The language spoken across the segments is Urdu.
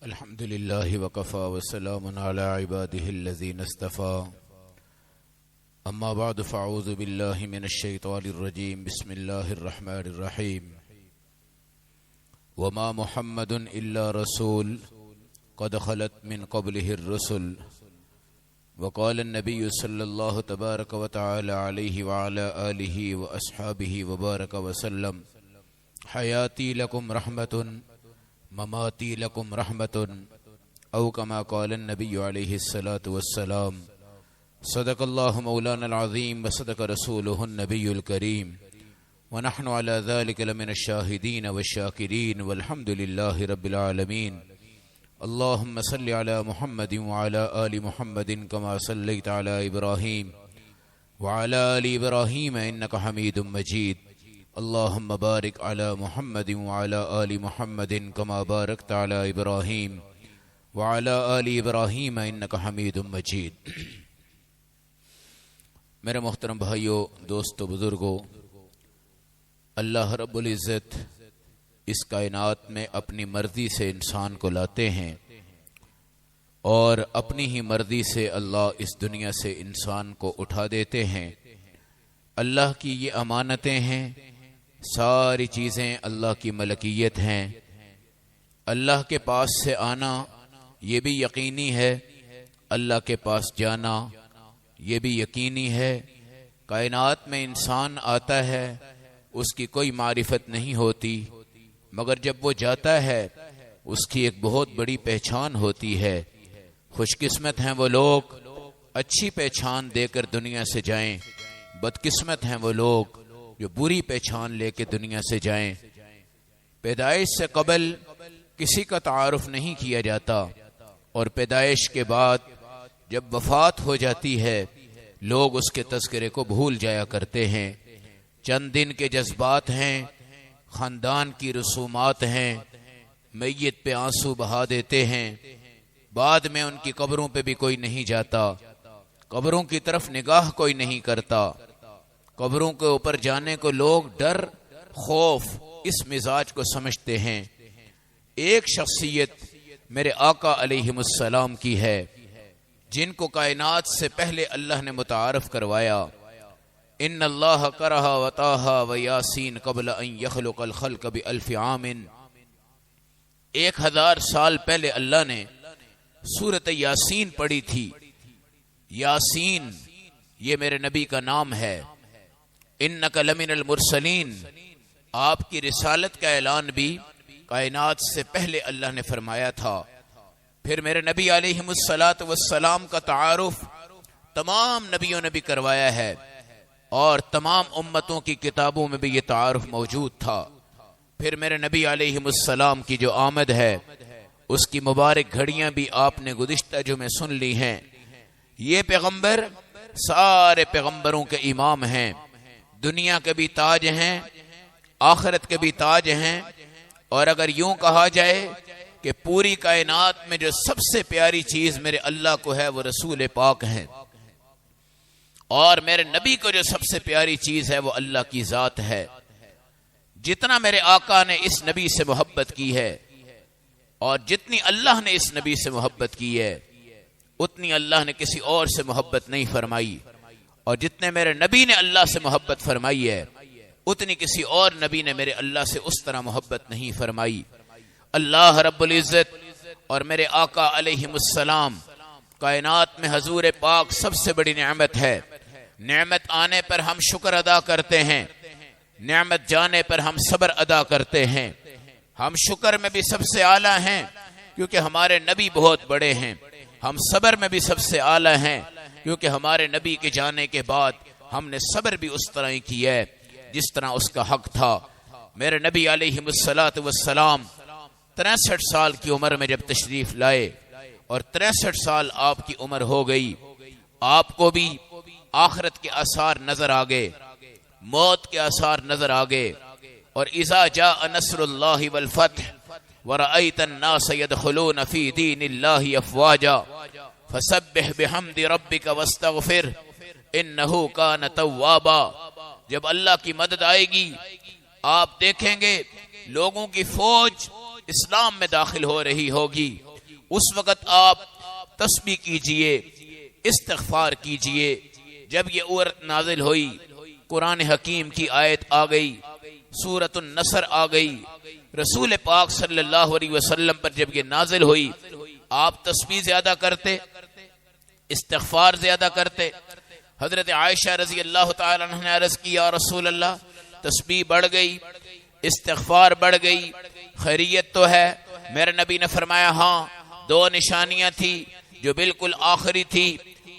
الحمد لله وكفى وسلام على عباده الذين اصطفى أما بعد فأعوذ بالله من الشيطان الرجيم بسم الله الرحمن الرحيم وما محمد إلا رسول قد خلت من قبله الرسل وقال النبي صلى الله تبارك وتعالى عليه وعلى آله وأصحابه وبارك وسلم حياتي لكم رحمة مماتي لكم رحمة أو كما قال النبي عليه الصلاة والسلام صدق الله مولانا العظيم وصدق رسوله النبي الكريم ونحن على ذلك لمن الشاهدين والشاكرين والحمد لله رب العالمين اللهم صل على محمد وعلى آل محمد كما صليت على إبراهيم وعلى آل إبراهيم إنك حميد مجيد اللهم بارك على محمد وعلى آل محمد كما باركت على إبراهيم وعلى آل إبراهيم إنك حميد مجيد. میرے محترم بھائیوں، دوستو، بزرگوں، اللہ رب العزت اس کائنات میں اپنی مرضی سے انسان کو لاتے ہیں اور اپنی ہی مرضی سے اللہ اس دنیا سے انسان کو اٹھا دیتے ہیں. اللہ کی یہ امانتیں ہیں، ساری چیزیں اللہ کی ملکیت ہیں. اللہ کے پاس سے آنا یہ بھی یقینی ہے، اللہ کے پاس جانا یہ بھی یقینی ہے. کائنات میں انسان آتا ہے، اس کی کوئی معرفت نہیں ہوتی، مگر جب وہ جاتا ہے اس کی ایک بہت بڑی پہچان ہوتی ہے. خوش قسمت ہیں وہ لوگ اچھی پہچان دے کر دنیا سے جائیں، بدقسمت ہیں وہ لوگ جو بری پہچان لے کے دنیا سے جائیں. پیدائش سے قبل کسی کا تعارف نہیں کیا جاتا اور پیدائش کے بعد جب وفات ہو جاتی ہے لوگ اس کے تذکرے کو بھول جایا کرتے ہیں. چند دن کے جذبات ہیں، خاندان کی رسومات ہیں، میت پہ آنسو بہا دیتے ہیں، بعد میں ان کی قبروں پہ بھی کوئی نہیں جاتا، قبروں کی طرف نگاہ کوئی نہیں کرتا. قبروں کے اوپر جانے کو لوگ ڈر، خوف، اس مزاج کو سمجھتے ہیں. ایک شخصیت میرے آقا علیہ السلام کی ہے جن کو کائنات سے پہلے اللہ نے متعارف کروایا. ان اللہ کرہ و طٰہٰ و یاسین قبل ان یخلق الخلق بألف عام. 1000 سال پہلے اللہ نے سورۃ یاسین پڑھی تھی. یاسین یہ میرے نبی کا نام ہے. انک لمن المرسلین، آپ کی رسالت کا اعلان بھی کائنات سے پہلے اللہ نے فرمایا تھا. پھر میرے نبی علیہ السلام کا تعارف تمام نبیوں نے بھی کروایا ہے اور تمام امتوں کی کتابوں میں بھی یہ تعارف موجود تھا. پھر میرے نبی علیہ السلام کی جو آمد ہے اس کی مبارک گھڑیاں بھی آپ نے گزشتہ جو میں سن لی ہیں. یہ پیغمبر سارے پیغمبروں کے امام ہیں، دنیا کے بھی تاج ہیں، آخرت کے بھی تاج ہیں. اور اگر یوں کہا جائے کہ پوری کائنات میں جو سب سے پیاری چیز میرے اللہ کو ہے وہ رسول پاک ہیں، اور میرے نبی کو جو سب سے پیاری چیز ہے وہ اللہ کی ذات ہے. جتنا میرے آقا نے اس نبی سے محبت کی ہے اور جتنی اللہ نے اس نبی سے محبت کی ہے اتنی اللہ نے کسی اور سے محبت نہیں فرمائی، اور جتنے میرے نبی نے اللہ سے محبت فرمائی ہے اتنی کسی اور نبی نے میرے اللہ سے اس طرح محبت نہیں فرمائی. اللہ رب العزت اور میرے آقا علیہ السلام کائنات میں حضور پاک سب سے بڑی نعمت ہے. نعمت آنے پر ہم شکر ادا کرتے ہیں، نعمت جانے پر ہم صبر ادا کرتے ہیں. ہم شکر میں بھی سب سے اعلیٰ ہیں کیونکہ ہمارے نبی بہت بڑے ہیں. ہم صبر میں بھی سب سے اعلیٰ ہیں کیونکہ ہمارے نبی کے جانے کے بعد ہم نے صبر بھی اس طرح ہی کیا ہے جس طرح اس کا حق تھا. میرے نبی علیہ السلام 63 سال کی عمر میں جب تشریف لائے اور 63 سال آپ کی عمر ہو گئی، آپ کو بھی آخرت کے آثار نظر آگئے، موت کے آثار نظر آگئے. اور اذا جاء نصر اللہ والفتح ورأيت الناس يدخلون في دين الله افواجا فسبح بحمد ربك واستغفر انه كان توابا. جب اللہ کی مدد آئے گی آپ دیکھیں گے لوگوں کی فوج اسلام میں داخل ہو رہی ہوگی. اس وقت آپ تسبیح کیجئے، استغفار کیجئے۔ جب یہ عورت نازل ہوئی، قرآن حکیم کی آیت آ گئی، سورۃ النصر آ گئی، رسول پاک صلی اللہ علیہ وسلم پر جب یہ نازل ہوئی، آپ تسبیح زیادہ کرتے، استغفار زیادہ کرتے۔ حضرت عائشہ رضی اللہ تعالی عنہ نے عرض کی، یا رسول اللہ، تسبیح بڑھ گئی، استغفار بڑھ گئی، خیریت تو ہے؟ میرے نبی نے فرمایا ہاں، دو نشانیاں تھی جو بالکل آخری تھی،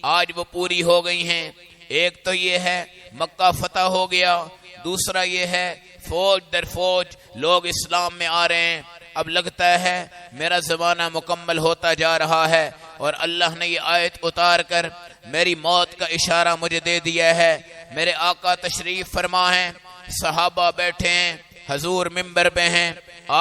آج وہ پوری ہو گئی ہیں۔ ایک تو یہ ہے مکہ فتح ہو گیا، دوسرا یہ ہے فوج در فوج لوگ اسلام میں آ رہے ہیں۔ اب لگتا ہے میرا زمانہ مکمل ہوتا جا رہا ہے، اور اللہ نے یہ آیت اتار کر میری موت کا اشارہ مجھے دے دیا ہے۔ میرے آقا تشریف فرما ہیں، صحابہ بیٹھے ہیں، حضور ممبر پہ ہیں۔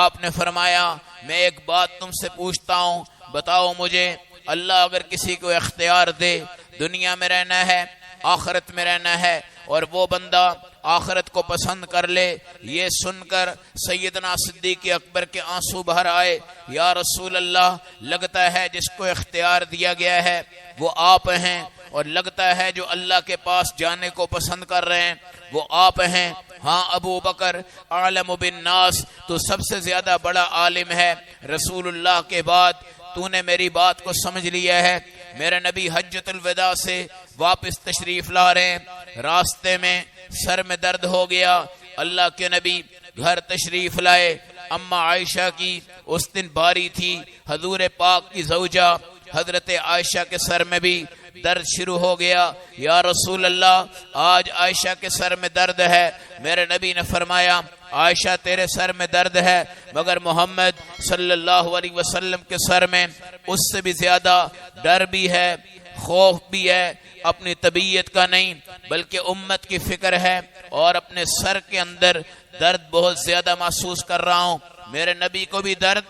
آپ نے فرمایا میں ایک بات تم سے پوچھتا ہوں، بتاؤ مجھے، اللہ اگر کسی کو اختیار دے دنیا میں رہنا ہے آخرت میں رہنا ہے، اور وہ بندہ آخرت کو پسند کر لے، یہ سن کر سیدنا صدیق اکبر کے آنسو بہر آئے۔ یا رسول اللہ، لگتا ہے جس کو اختیار دیا گیا ہے وہ آپ ہیں، اور لگتا ہے جو اللہ کے پاس جانے کو پسند کر رہے ہیں وہ آپ ہیں۔ ہاں ابو بکر عالم بالناس، تو سب سے زیادہ بڑا عالم ہے، رسول اللہ کے بعد تو نے میری بات کو سمجھ لیا ہے۔ میرے نبی حجۃ الوداع سے واپس تشریف لا رہے ہیں، راستے میں سر میں درد ہو گیا، اللہ کے نبی گھر تشریف لائے۔ اما عائشہ کی اس دن باری تھی، حضور پاک کی زوجہ حضرت عائشہ کے سر میں بھی درد شروع ہو گیا۔ یا رسول اللہ، آج عائشہ کے سر میں درد ہے۔ میرے نبی نے فرمایا عائشہ تیرے سر میں درد ہے، مگر محمد صلی اللہ علیہ وسلم کے سر میں اس سے بھی زیادہ ڈر بھی ہے، خوف بھی ہے، اپنی طبیعت کا نہیں بلکہ امت کی فکر ہے، اور اپنے سر کے اندر درد بہت زیادہ محسوس کر رہا ہوں۔ میرے نبی کو بھی درد،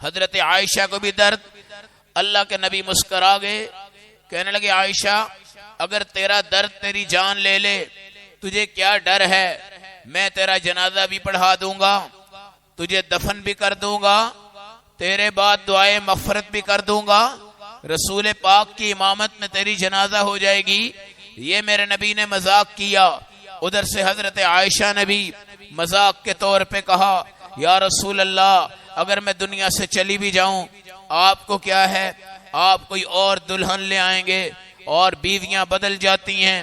حضرت عائشہ کو بھی درد۔ اللہ کے نبی مسکرا گئے، کہنے لگے عائشہ اگر تیرا درد تیری جان لے لے تجھے کیا ڈر ہے، میں تیرا جنازہ بھی پڑھا دوں گا، تجھے دفن بھی کر دوں گا، تیرے بعد دعائے مغفرت بھی کر دوں گا، رسول پاک کی امامت میں تیری جنازہ ہو جائے گی۔ یہ میرے نبی نے مذاق کیا۔ ادھر سے حضرت عائشہ نے بھی مذاق کے طور پہ کہا یا رسول اللہ اگر میں دنیا سے چلی بھی جاؤں آپ کو کیا ہے، آپ کوئی اور دلہن لے آئیں گے، اور بیویاں بدل جاتی ہیں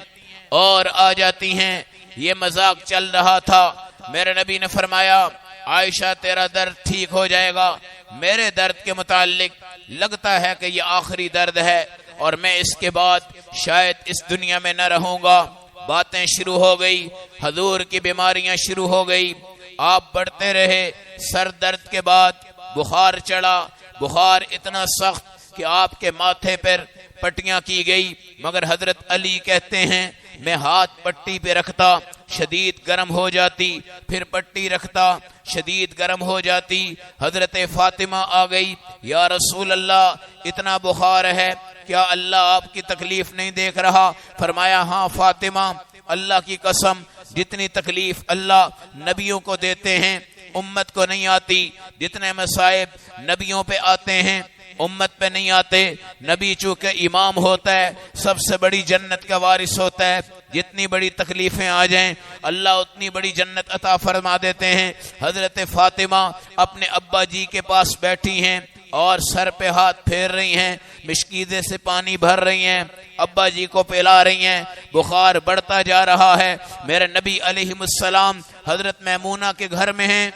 اور آ جاتی ہیں۔ یہ مذاق چل رہا تھا۔ میرے نبی نے فرمایا عائشہ تیرا درد ٹھیک ہو جائے گا، میرے درد کے متعلق لگتا ہے کہ یہ آخری درد ہے، اور میں اس کے بعد شاید اس دنیا میں نہ رہوں گا۔ باتیں شروع ہو گئی، حضور کی بیماریاں شروع ہو گئی، آپ بڑھتے رہے، سر درد کے بعد بخار چڑھا، بخار اتنا سخت کہ آپ کے ماتھے پر پٹیاں کی گئی، مگر حضرت علی کہتے ہیں میں ہاتھ پٹی پہ رکھتا شدید گرم ہو جاتی، پھر پٹی رکھتا شدید گرم ہو جاتی۔ حضرت فاطمہ آ گئی، یا رسول اللہ اتنا بخار ہے، کیا اللہ آپ کی تکلیف نہیں دیکھ رہا؟ فرمایا ہاں فاطمہ، اللہ کی قسم جتنی تکلیف اللہ نبیوں کو دیتے ہیں امت کو نہیں آتی، جتنے مصائب نبیوں پہ آتے ہیں امت پہ نہیں آتے۔ نبی چونکہ امام ہوتا ہے، سب سے بڑی جنت کا وارث ہوتا ہے، جتنی بڑی تکلیفیں آ جائیں اللہ اتنی بڑی جنت عطا فرما دیتے ہیں۔ حضرت فاطمہ اپنے ابا جی کے پاس بیٹھی ہیں اور سر پہ ہاتھ پھیر رہی ہیں، مشکیزے سے پانی بھر رہی ہیں، ابا جی کو پلا رہی ہیں، بخار بڑھتا جا رہا ہے۔ میرے نبی علیہ السلام حضرت میمونہ کے گھر میں ہیں،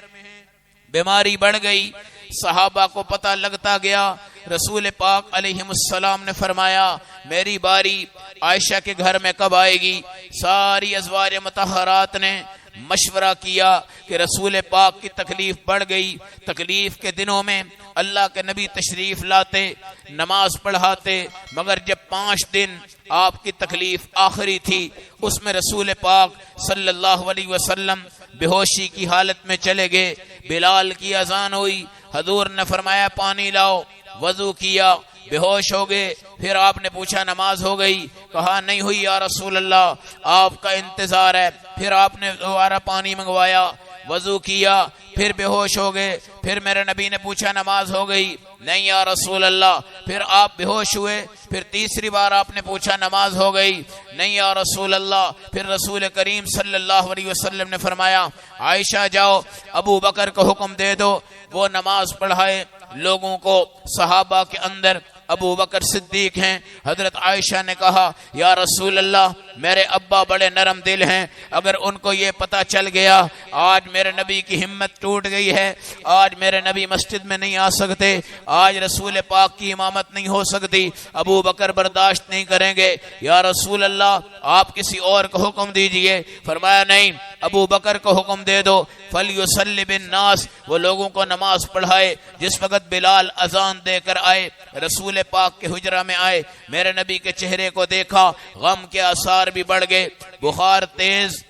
بیماری بڑھ گئی، صحابہ کو پتہ لگتا گیا۔ رسول پاک علیہ السلام نے فرمایا میری باری عائشہ کے گھر میں کب آئے گی؟ ساری ازواج مطہرات نے مشورہ کیا کہ رسول پاک کی تکلیف بڑھ گئی، تکلیف کے دنوں میں اللہ کے نبی تشریف لاتے، نماز پڑھاتے، مگر جب 5 دن آپ کی تکلیف آخری تھی اس میں رسول پاک صلی اللہ علیہ وسلم بے ہوشی کی حالت میں چلے گئے۔ بلال کی اذان ہوئی، حضور نے فرمایا پانی لاؤ، وضو کیا، بے ہوش ہو گئے۔ پھر آپ نے پوچھا نماز ہو گئی؟ کہا نہیں ہوئی یا رسول اللہ، آپ کا انتظار ہے۔ پھر آپ نے دوبارہ پانی منگوایا، وضو کیا، پھر بے ہوش ہو گئے، پھر میرے نبی نے پوچھا نماز ہو گئی؟ نہیں یا رسول اللہ۔ پھر آپ بے ہوش ہوئے، پھر تیسری بار آپ نے پوچھا نماز ہو گئی؟ نہیں یا رسول اللہ۔ پھر رسول کریم صلی اللہ علیہ وسلم نے فرمایا عائشہ جاؤ ابو بکر کو حکم دے دو وہ نماز پڑھائے لوگوں کو۔ صحابہ کے اندر ابو بکر صدیق ہیں۔ حضرت عائشہ نے کہا یا رسول اللہ میرے ابا بڑے نرم دل ہیں، اگر ان کو یہ پتہ چل گیا آج میرے نبی کی ہمت ٹوٹ گئی ہے، آج میرے نبی مسجد میں نہیں آ سکتے، آج رسول پاک کی امامت نہیں ہو سکتی، ابو بکر برداشت نہیں کریں گے، یا رسول اللہ آپ کسی اور کو حکم دیجئے۔ فرمایا نہیں، ابو بکر کو حکم دے دو، فَلْيُصَلِّ بِالنَّاسِ، وہ لوگوں کو نماز پڑھائے۔ جس وقت بلال اذان دے کر آئے، رسول پاک کے حجرہ میں آئے، میرے نبی کے چہرے کو دیکھا، غم کے آثار بھی بڑھ گئے، بخار تیز،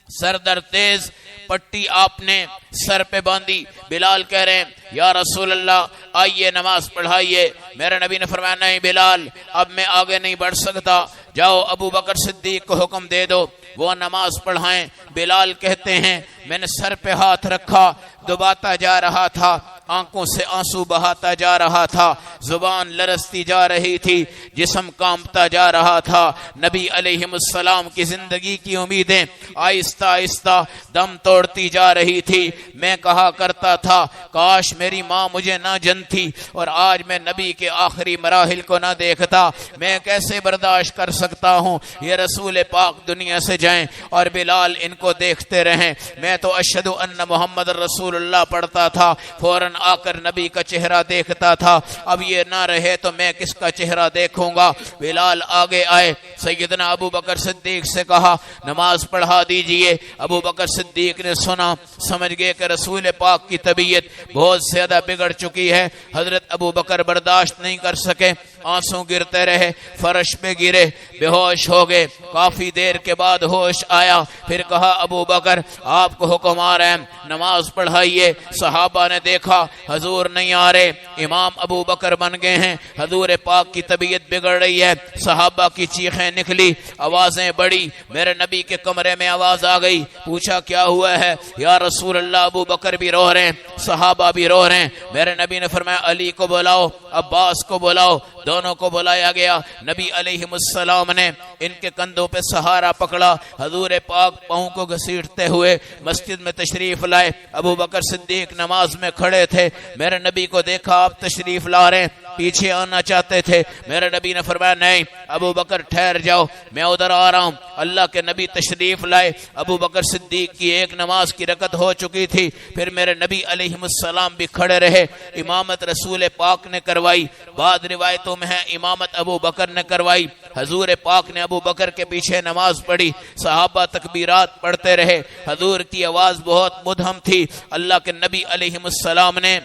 سر درد تیز، پٹی آپ نے سر پہ باندھی۔ بلال کہہ رہے ہیں یا رسول اللہ آئیے نماز پڑھائیے۔ میرے نبی نے فرمایا نہیں بلال اب میں آگے نہیں بڑھ سکتا، جاؤ ابو بکر صدیق کو حکم دے دو وہ نماز پڑھائیں۔ بلال کہتے ہیں میں نے سر پہ ہاتھ رکھا، دباتا جا رہا تھا، آنکھوں سے آنسو بہاتا جا رہا تھا، زبان لرزتی جا رہی تھی، جسم کانپتا جا رہا تھا۔ نبی علیہ السلام کی زندگی کی امیدیں آہستہ آہستہ دم توڑتی جا رہی تھی۔ میں کہا کرتا تھا کاش میری ماں مجھے نہ جنتی اور آج میں نبی کے آخری مراحل کو نہ دیکھتا، میں کیسے برداشت کر سکتا ہوں یہ رسول پاک دنیا سے جائیں اور بلال ان کو دیکھتے رہیں۔ میں تو اشہد ان محمد رسول اللہ پڑھتا تھا، فوراً آ کر نبی کا چہرہ دیکھتا تھا، اب یہ نہ رہے تو میں کس کا چہرہ دیکھوں گا۔ بلال آگے آئے، سیدنا ابو بکر صدیق سے کہا نماز پڑھا دیجئے۔ ابو بکر صدیق نے سنا، سمجھ گئے کہ رسول پاک کی طبیعت بہت زیادہ بگڑ چکی ہے۔ حضرت ابو بکر برداشت نہیں کر سکے، آنسو گرتے رہے، فرش پہ گرے، بے ہوش ہو گئے۔ کافی دیر کے بعد ہوش آیا، پھر کہا ابو بکر آپ کو حکم آ رہا ہے نماز پڑھائیے۔ صحابہ نے دیکھا حضور نہیں آ رہے، امام ابو بکر بن گئے ہیں، حضور پاک کی طبیعت بگڑ رہی ہے۔ صحابہ کی چیخیں نکلی، آوازیں بڑی، میرے نبی کے کمرے میں آواز آ گئی، پوچھا کیا ہوا ہے؟ یا رسول اللہ ابو بکر بھی رو رہے ہیں، صحابہ بھی رو رہے ہیں۔ میرے نبی نے فرمایا علی کو بلاؤ، عباس کو بلاؤ، دونوں کو بلایا گیا۔ نبی علیہ السلام نے ان کے کندھوں پہ سہارا پکڑا، حضور پاک پاؤں کو گھسیٹتے ہوئے مسجد میں تشریف لائے۔ ابو بکر صدیق نماز میں کھڑے تھے، میرے نبی کو دیکھا آپ تشریف لا رہے ہیں، پیچھے آنا چاہتے تھے، میرے نبی نے فرمایا نہیں ابو بکر ٹھہر جاؤ میں ادھر آ رہا ہوں۔ اللہ کے نبی تشریف لائے، ابو بکر صدیق کی ایک نماز کی رکعت ہو چکی تھی، پھر میرے نبی علیہ السلام بھی کھڑے رہے، امامت رسول پاک نے کروائی، بعض روایتوں میں ہے امامت ابو بکر نے کروائی۔ حضور پاک نے ابو بکر کے پیچھے نماز پڑھی، صحابہ تکبیرات پڑھتے رہے، حضور کی آواز بہت مدھم تھی۔ اللہ کے نبی علیہ السلام نے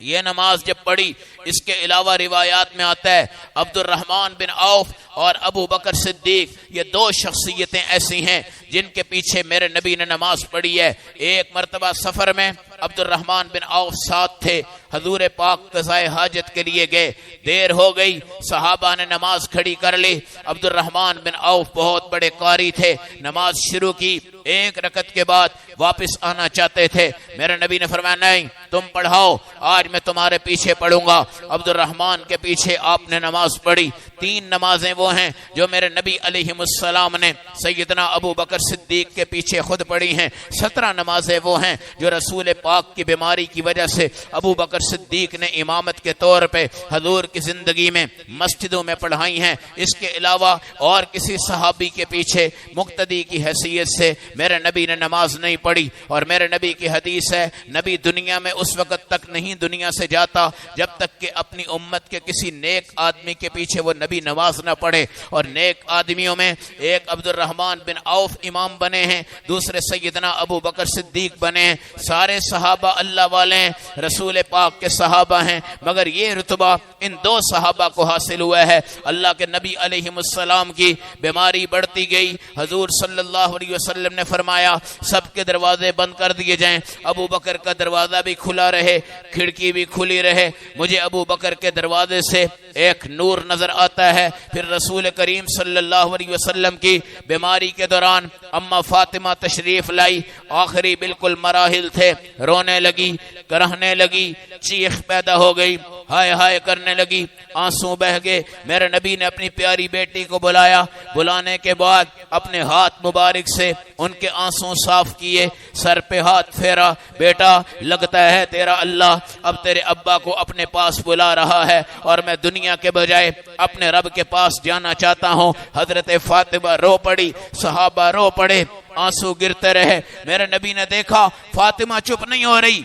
یہ نماز جب پڑھی، اس کے علاوہ روایات میں آتا ہے عبد الرحمن بن عوف اور ابو بکر صدیق یہ دو شخصیتیں ایسی ہیں جن کے پیچھے میرے نبی نے نماز پڑھی ہے۔ ایک مرتبہ سفر میں عبد الرحمن بن عوف ساتھ تھے، حضور پاک قضائے حاجت کے لیے گئے، دیر ہو گئی، صحابہ نے نماز کھڑی کر لی۔ عبد الرحمن بن عوف بہت بڑے قاری تھے، نماز شروع کی، ایک رکعت کے بعد واپس آنا چاہتے تھے، میرے نبی نے فرمایا نہیں تم پڑھاؤ، آج میں تمہارے پیچھے پڑھوں گا۔ عبد الرحمن کے پیچھے آپ نے نماز پڑھی۔ تین نمازیں وہ ہیں جو میرے نبی علیہ السلام نے سیدنا ابو بکر صدیق کے پیچھے خود پڑھی ہیں۔ 17 نمازیں وہ ہیں جو رسول پاک کی بیماری کی وجہ سے ابو بکر صدیق نے امامت کے طور پہ حضور کی زندگی میں مسجدوں میں پڑھائی ہیں۔ اس کے علاوہ اور کسی صحابی کے پیچھے مقتدی کی حیثیت سے میرے نبی نے نماز نہیں پڑھی، اور میرے نبی کی حدیث ہے نبی دنیا میں اس وقت تک نہیں دنیا سے جاتا جب تک کہ اپنی امت کے کسی نیک آدمی کے پیچھے وہ نبی نماز نہ پڑھے، اور نیک آدمیوں میں ایک عبد الرحمن بن عوف امام بنے ہیں، دوسرے سیدنا ابو بکر صدیق بنے ہیں۔ سارے صحابہ اللہ والے ہیں، رسول پاک کے صحابہ ہیں، مگر یہ رتبہ ان دو صحابہ کو حاصل ہوا ہے۔ اللہ کے نبی علیہ السلام کی بیماری بڑھتی گئی، حضور صلی اللہ علیہ وسلم نے فرمایا سب کے دروازے بند کر دیے جائیں، ابو بکر کا دروازہ بھی کھلا رہے، کھڑکی بھی کھلی رہے، مجھے ابو بکر کے دروازے سے ایک نور نظر آتا ہے۔ پھر رسول کریم صلی اللہ علیہ وسلم کی بیماری کے دوران اما فاطمہ تشریف لائی، آخری بالکل مراحل تھے، رونے لگی، کرہنے لگی، چیخ پیدا ہو گئی، ہائے ہائے کرنے لگی، آنسو بہہ گئے۔ میرے نبی نے اپنی پیاری بیٹی کو بلایا، بلانے کے بعد اپنے ہاتھ مبارک سے ان کے آنسو صاف کیے، سر پہ ہاتھ پھیرا، بیٹا لگتا ہے تیرا اللہ اب تیرے ابا کو اپنے پاس بلا رہا ہے اور میں دنیا کے بجائے اپنے رب کے پاس جانا چاہتا ہوں۔ حضرت فاطمہ رو پڑی، صحابہ رو پڑے، آنسو گرتے رہے۔ میرے نبی نے دیکھا فاطمہ چپ نہیں ہو رہی،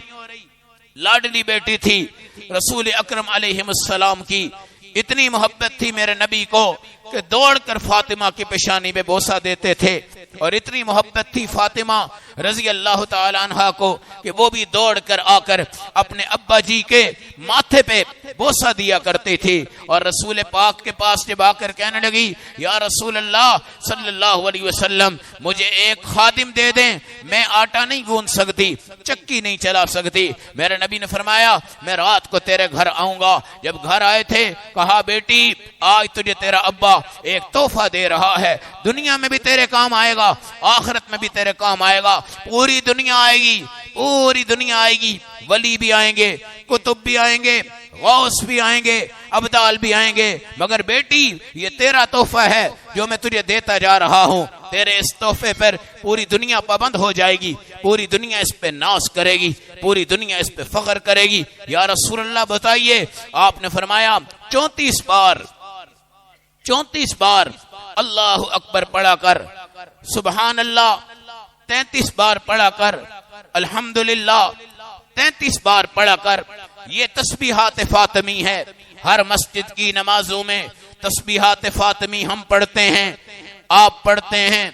لاڈلی بیٹی تھی، رسول اکرم علیہ السلام کی اتنی محبت تھی میرے نبی کو کہ دوڑ کر فاطمہ کی پیشانی پہ بوسہ دیتے تھے، اور اتنی محبت تھی فاطمہ رضی اللہ تعالی عنہا کو کہ وہ بھی دوڑ کر آ کر اپنے ابا جی کے ماتھے پہ بوسہ دیا کرتی تھی، اور رسول پاک کے پاس جب آ کر کہنے لگی یا رسول اللہ صلی اللہ علیہ وسلم مجھے ایک خادم دے دیں، میں آٹا نہیں گوندھ سکتی، چکی نہیں چلا سکتی۔ میرے نبی نے فرمایا میں رات کو تیرے گھر آؤں گا۔ جب گھر آئے تھے کہا بیٹی آج تجھے تیرا ابا ایک تحفہ دے رہا ہے، دنیا میں بھی تیرے کام آئے گا، آخرت میں بھی تیرے کام آئے گا، پوری دنیا آئے گی، پوری دنیا آئے گی، ولی بھی آئیں گے، کتب بھی آئیں گے، غوث بھی آئیں گے، ابدال بھی آئیں گے، مگر بیٹی یہ تیرا تحفہ ہے جو میں تجھے دیتا جا رہا ہوں، تیرے اس تحفے پر پوری دنیا پابند ہو جائے گی، پوری دنیا اس پہ ناز کرے گی، پوری دنیا اس پہ فخر کرے گی۔ یا رسول اللہ بتائیے، آپ نے فرمایا 34 بار اللہ اکبر پڑھا کر، سبحان اللہ 33 بار پڑھا کر، الحمدللہ 33 بار پڑھا کر، یہ تسبیحات فاطمی ہے۔ ہر مسجد کی نمازوں میں تسبیحات فاطمی ہم پڑھتے ہیں، آپ پڑھتے ہیں،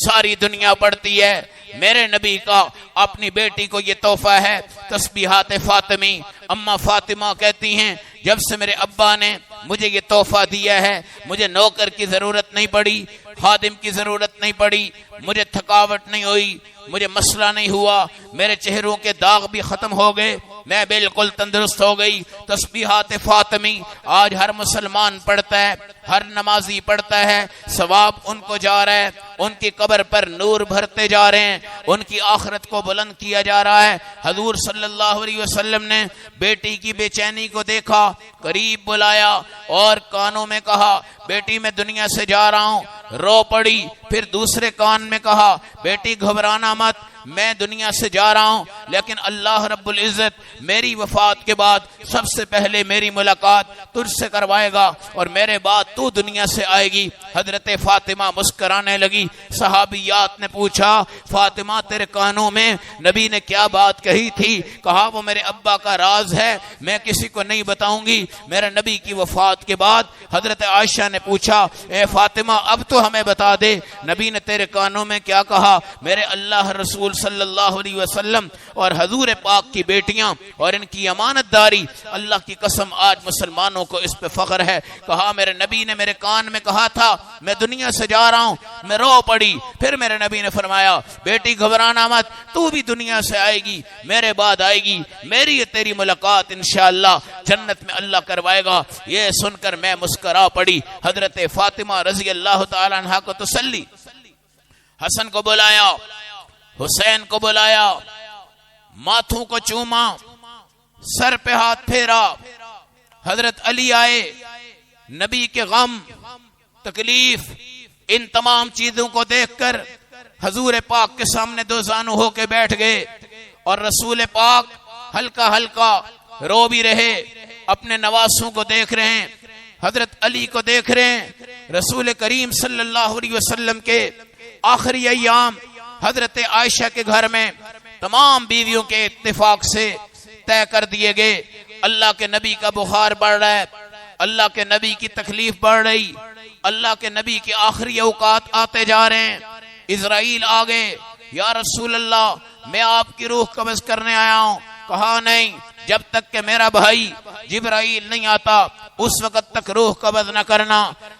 ساری دنیا پڑھتی ہے۔ میرے نبی کا اپنی بیٹی کو یہ تحفہ ہے تسبیحات فاطمی۔ اما فاطمہ کہتی ہیں جب سے میرے ابا نے مجھے یہ تحفہ دیا ہے مجھے نوکر کی ضرورت نہیں پڑی، خادم کی ضرورت نہیں پڑی، مجھے تھکاوٹ نہیں ہوئی، مجھے مسئلہ نہیں ہوا، میرے چہروں کے داغ بھی ختم ہو گئے، میں بالکل تندرست ہو گئی۔ تسبیحات فاطمی آج ہر مسلمان پڑھتا ہے، ہر نمازی پڑھتا ہے، ثواب ان کو جا رہا ہے، ان کی قبر پر نور بھرتے جا رہے ہیں، ان کی آخرت کو بلند کیا جا رہا ہے۔ حضور صلی اللہ علیہ وسلم نے بیٹی کی بے چینی کو دیکھا، قریب بلایا اور کانوں میں کہا بیٹی میں دنیا سے جا رہا ہوں، رو پڑی۔ پھر دوسرے کان میں کہا بیٹی گھبرانا مت، میں دنیا سے جا رہا ہوں، لیکن اللہ رب العزت میری وفات کے بعد سب سے پہلے میری ملاقات تجھ سے کروائے گا اور میرے بعد تو دنیا سے آئے گی۔ حضرت فاطمہ مسکرانے لگی۔ صحابیات نے پوچھا فاطمہ تیرے کانوں میں نبی نے کیا بات کہی تھی؟ کہا وہ میرے ابا کا راز ہے، میں کسی کو نہیں بتاؤں گی۔ میرے نبی کی وفات کے بعد حضرت عائشہ نے پوچھا اے فاطمہ اب تو ہمیں بتا دے نبی نے تیرے کانوں میں کیا کہا؟ میرے اللہ رسول صلی اللہ علیہ وسلم اور حضور پاک کی بیٹیاں اور ان کی امانت داری، اللہ کی قسم آج مسلمانوں کو اس پہ فخر ہے۔ کہا میرے نبی نے میرے کان میں کہا تھا میں دنیا سے جا رہا ہوں، میں رو پڑی۔ پھر میرے نبی نے فرمایا بیٹی گھبرانا مت، تو بھی دنیا سے آئے گی، میرے بعد آئے گی، میری تیری ملاقات انشاءاللہ جنت میں اللہ کروائے گا۔ یہ سن کر میں مسکرا پڑی۔ حضرت فاطمہ رضی اللہ تعالی عنہا کو تسلی، حسن کو بلایا، حسین کو بلایا، ماتھوں کو چوما، سر پہ ہاتھ پھیرا۔ حضرت علی آئے، نبی کے غم، تکلیف، ان تمام چیزوں کو دیکھ کر حضور پاک کے سامنے دو زانو ہو کے بیٹھ گئے، اور رسول پاک ہلکا ہلکا رو بھی رہے، اپنے نواسوں کو دیکھ رہے ہیں، حضرت علی کو دیکھ رہے ہیں۔ رسول کریم صلی اللہ علیہ وسلم کے آخری ایام حضرت عائشہ کے گھر میں تمام بیویوں کے اتفاق سے طے کر دیے گئے۔ اللہ کے نبی کا بخار بڑھ رہا ہے، اللہ کے نبی کی تکلیف بڑھ رہی، اللہ کے نبی کے آخری اوقات آتے جا رہے ہیں۔ اسرائیل آ گئے، یا رسول اللہ میں آپ کی روح قبض کرنے آیا ہوں۔ کہا نہیں، جب تک کہ میرا بھائی جبرائیل نہیں آتا اس وقت تک روح قبض نہ کرنا۔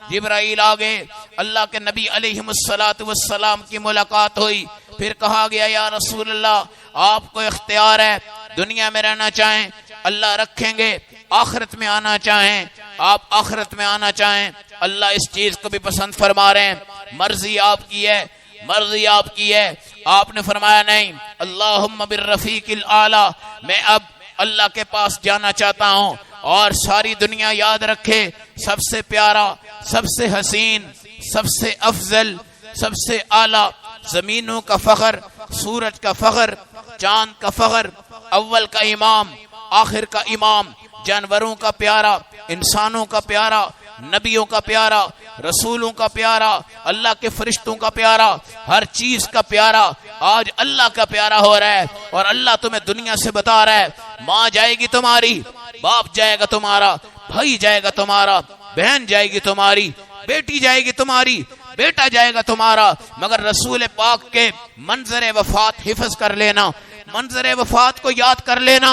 جبرائیل آگے، اللہ کے نبی علیہ السلام کی ملاقات ہوئی۔ پھر کہا گیا یا رسول اللہ آپ کو اختیار ہے، دنیا میں رہنا چاہیں اللہ رکھیں گے، آخرت میں آنا چاہیں، آپ آخرت میں آنا چاہیں، اللہ اس چیز کو بھی پسند فرما رہے ہیں، مرضی آپ کی ہے، مرضی آپ کی ہے۔ آپ نے فرمایا نہیں، اللہم بالرفیق الاعلی، میں اب اللہ کے پاس جانا چاہتا ہوں، اور ساری دنیا یاد رکھے سب سے پیارا، سب سے حسین، سب سے افضل، سب سے اعلیٰ، زمینوں کا فخر، سورج کا فخر، چاند کا فخر، اول کا امام، آخر کا امام، جانوروں کا پیارا، انسانوں کا پیارا، نبیوں کا پیارا، رسولوں کا پیارا، اللہ کے فرشتوں کا پیارا، ہر چیز کا پیارا، آج اللہ کا پیارا ہو رہا ہے، اور اللہ تمہیں دنیا سے بتا رہا ہے، ماں جائے گی تمہاری، باپ جائے گا تمہارا، بھائی جائے گا تمہارا، بہن جائے گی تمہاری، بیٹی جائے گی تمہاری، بیٹا جائے گا تمہارا، مگر رسول پاک کے منظر وفات حفظ کر لینا، منظر وفات کو یاد کر لینا،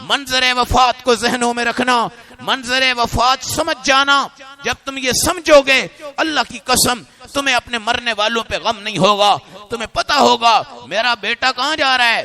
منظر وفات کو ذہنوں میں رکھنا، منظر وفات سمجھ جانا۔ جب تم یہ سمجھو گے، اللہ کی قسم تمہیں اپنے مرنے والوں پہ غم نہیں ہوگا، تمہیں پتا ہوگا میرا بیٹا کہاں جا رہا ہے،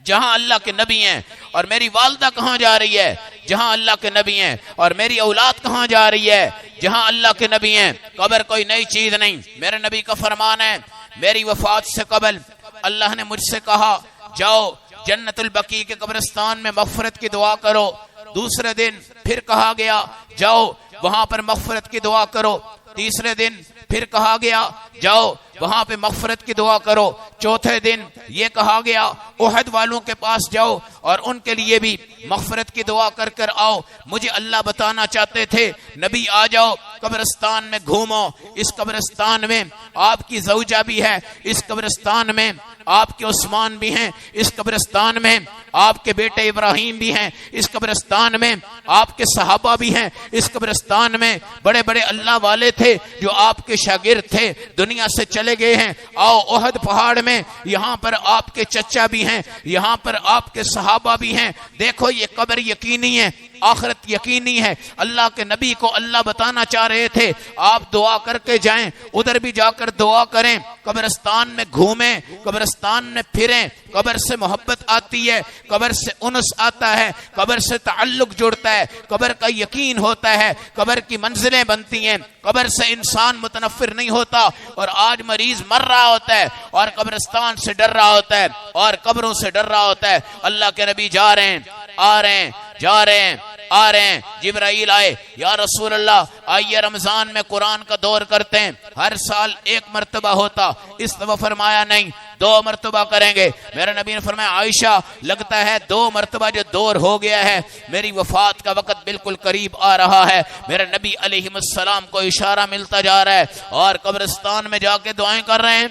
جہاں اللہ کے نبی ہیں، اور میری والدہ کہاں جا رہی ہے، جہاں اللہ کے نبی ہیں، اور میری اولاد کہاں جا رہی ہے، جہاں اللہ کے نبی ہیں۔ قبر کوئی نئی چیز نہیں، میرے نبی کا فرمان ہے، میری وفات سے قبل اللہ نے مجھ سے کہا جاؤ جنت البقیع کے قبرستان میں مغفرت کی دعا کرو، دوسرے دن پھر کہا گیا جاؤ وہاں پر مغفرت کی دعا کرو، تیسرے دن پھر کہا گیا جاؤ وہاں پہ مغفرت کی دعا کرو، چوتھے دن یہ کہا گیا احد والوں کے پاس جاؤ اور ان کے لیے بھی مغفرت کی دعا کر کر آؤ۔ مجھے اللہ بتانا چاہتے تھے نبی آ جاؤ قبرستان میں گھومو، اس قبرستان میں آپ کی زوجہ بھی ہے، اس قبرستان میں آپ کے عثمان بھی ہیں، اس قبرستان میں آپ کے بیٹے ابراہیم بھی ہیں، اس قبرستان میں آپ کے صحابہ بھی ہیں، اس قبرستان میں بڑے بڑے اللہ والے تھے جو آپ کے شاگرد تھے، دنیا سے چلے گئے ہیں۔ آؤ احد پہاڑ میں، یہاں پر آپ کے چچا بھی ہیں، یہاں پر آپ کے صحابہ بھی ہیں۔ دیکھو یہ قبر یقینی ہے، آخرت یقینی ہے۔ اللہ کے نبی کو اللہ بتانا چاہ رہے تھے آپ دعا کر کے جائیں، ادھر بھی جا کر دعا کریں، قبرستان میں گھومیں، قبرستان میں پھریں، قبر سے محبت آتی ہے، قبر سے انس آتا ہے، قبر سے تعلق جڑتا ہے، قبر کا یقین ہوتا ہے، قبر کی منزلیں بنتی ہیں، قبر سے انسان متنفر نہیں ہوتا، اور آج مریض مر رہا ہوتا ہے اور قبرستان سے ڈر رہا ہوتا ہے اور قبروں سے ڈر رہا ہوتا ہے۔ اللہ کے نبی جا رہے ہیں، آ رہے ہیں، جا رہے ہیں، آ رہے ہیں۔ جبرائیل آئے، یا رسول اللہ آئیے رمضان میں قرآن کا دور کرتے ہیں، ہر سال 1 مرتبہ ہوتا، اس دفعہ فرمایا نہیں 2 مرتبہ کریں گے۔ میرے نبی نے فرمایا عائشہ لگتا ہے 2 مرتبہ جو دور ہو گیا ہے، میری وفات کا وقت بالکل قریب آ رہا ہے۔ میرے نبی علیہ السلام کو اشارہ ملتا جا رہا ہے اور قبرستان میں جا کے دعائیں کر رہے ہیں،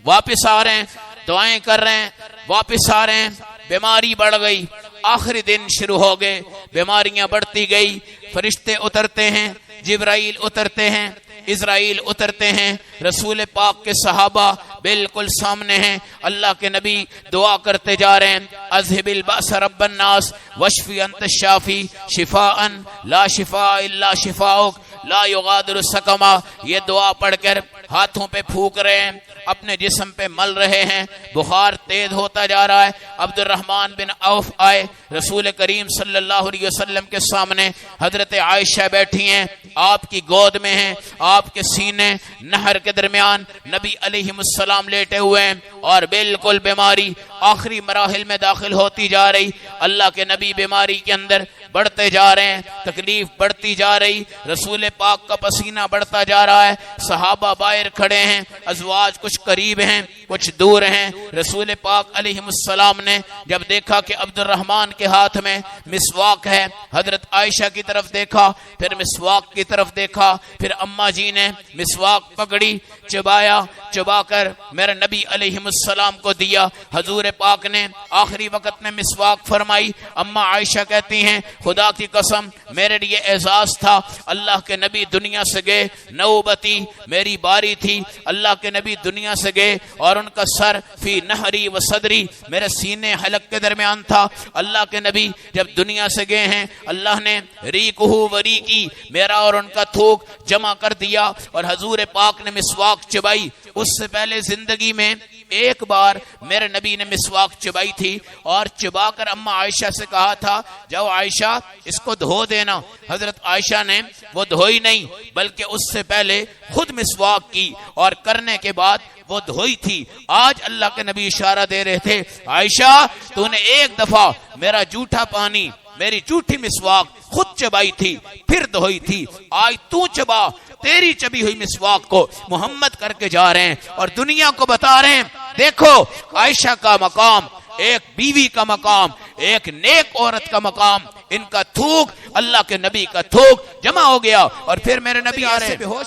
واپس آ رہے ہیں، دعائیں کر رہے ہیں، واپس آ رہے ہیں۔ بیماری بڑھ گئی، آخری دن شروع ہو گئے، بیماریاں بڑھتی گئی، فرشتے اترتے ہیں، جبرائیل اترتے ہیں، اسرائیل اترتے ہیں، رسول پاک کے صحابہ بالکل سامنے ہیں، اللہ کے نبی دعا کرتے جا رہے ہیں، اذهب البأس رب الناس واشفی انت الشافی شفاء لا شفاء الا شفاؤک لا یغادر سقما۔ یہ دعا پڑھ کر ہاتھوں پہ پھونک رہے ہیں، اپنے جسم پہ مل رہے ہیں، بخار تیز ہوتا جا رہا ہے۔ عبد الرحمن بن عوف آئے، رسول کریم صلی اللہ علیہ وسلم کے سامنے حضرت عائشہ بیٹھی ہیں، آپ کی گود میں ہیں، آپ کے سینے نہر کے درمیان نبی علیہ السلام لیٹے ہوئے ہیں، اور بالکل بیماری آخری مراحل میں داخل ہوتی جا رہی۔ اللہ کے نبی بیماری کے اندر بڑھتے جا رہے ہیں، تکلیف بڑھتی جا رہی، رسول پاک کا پسینہ بڑھتا جا رہا ہے، صحابہ باہر کھڑے ہیں، ازواج کچھ قریب ہیں کچھ دور ہیں۔ رسول پاک علیہ السلام نے جب دیکھا کہ عبد الرحمن کے ہاتھ میں مسواک ہے، حضرت عائشہ کی طرف دیکھا، پھر مسواک کی طرف دیکھا، پھر اماں جی نے مسواک پکڑی، چبایا، چبا کر میرے نبی علیہ السلام کو دیا۔ حضور پاک نے آخری وقت میں مسواک فرمائی۔ اماں عائشہ کہتی ہیں خدا کی قسم میرے لیے اعزاز تھا، اللہ کے نبی دنیا سے گئے، نوبتی میری باری تھی، اللہ کے نبی دنیا سے گئے اور ان کا سر فی نہری و صدری میرے سینے حلق کے درمیان تھا۔ اللہ کے نبی جب دنیا سے گئے ہیں، اللہ نے ریقہ و ریقی میرا اور ان کا تھوک جمع کر دیا، اور حضور پاک نے مسواک چبائی۔ اس سے پہلے زندگی میں ایک بار میرے نبی نے مسواک چبائی تھی اور چبا کر اما عائشہ سے کہا تھا جاؤ عائشہ اس کو دھو دینا. حضرت عائشہ نے وہ دھوئی نہیں بلکہ اس سے پہلے خود مسواک کی اور کرنے کے بعد وہ دھوئی تھی. آج اللہ کے نبی اشارہ دے رہے تھے عائشہ تو نے ایک دفعہ میرا جھوٹا پانی میری جھوٹی مسواک خود چبائی تھی پھر دھوئی تھی, آج تو چبا. تیری چبی ہوئی مسواک کو محمد کر کے جا رہے ہیں اور دنیا کو بتا رہے ہیں دیکھو عائشہ کا مقام, ایک بیوی کا مقام, ایک نیک عورت کا مقام, ان کا تھوک اللہ کے نبی کا تھوک جمع ہو گیا. اور پھر میرے نبی آ رہے ہیں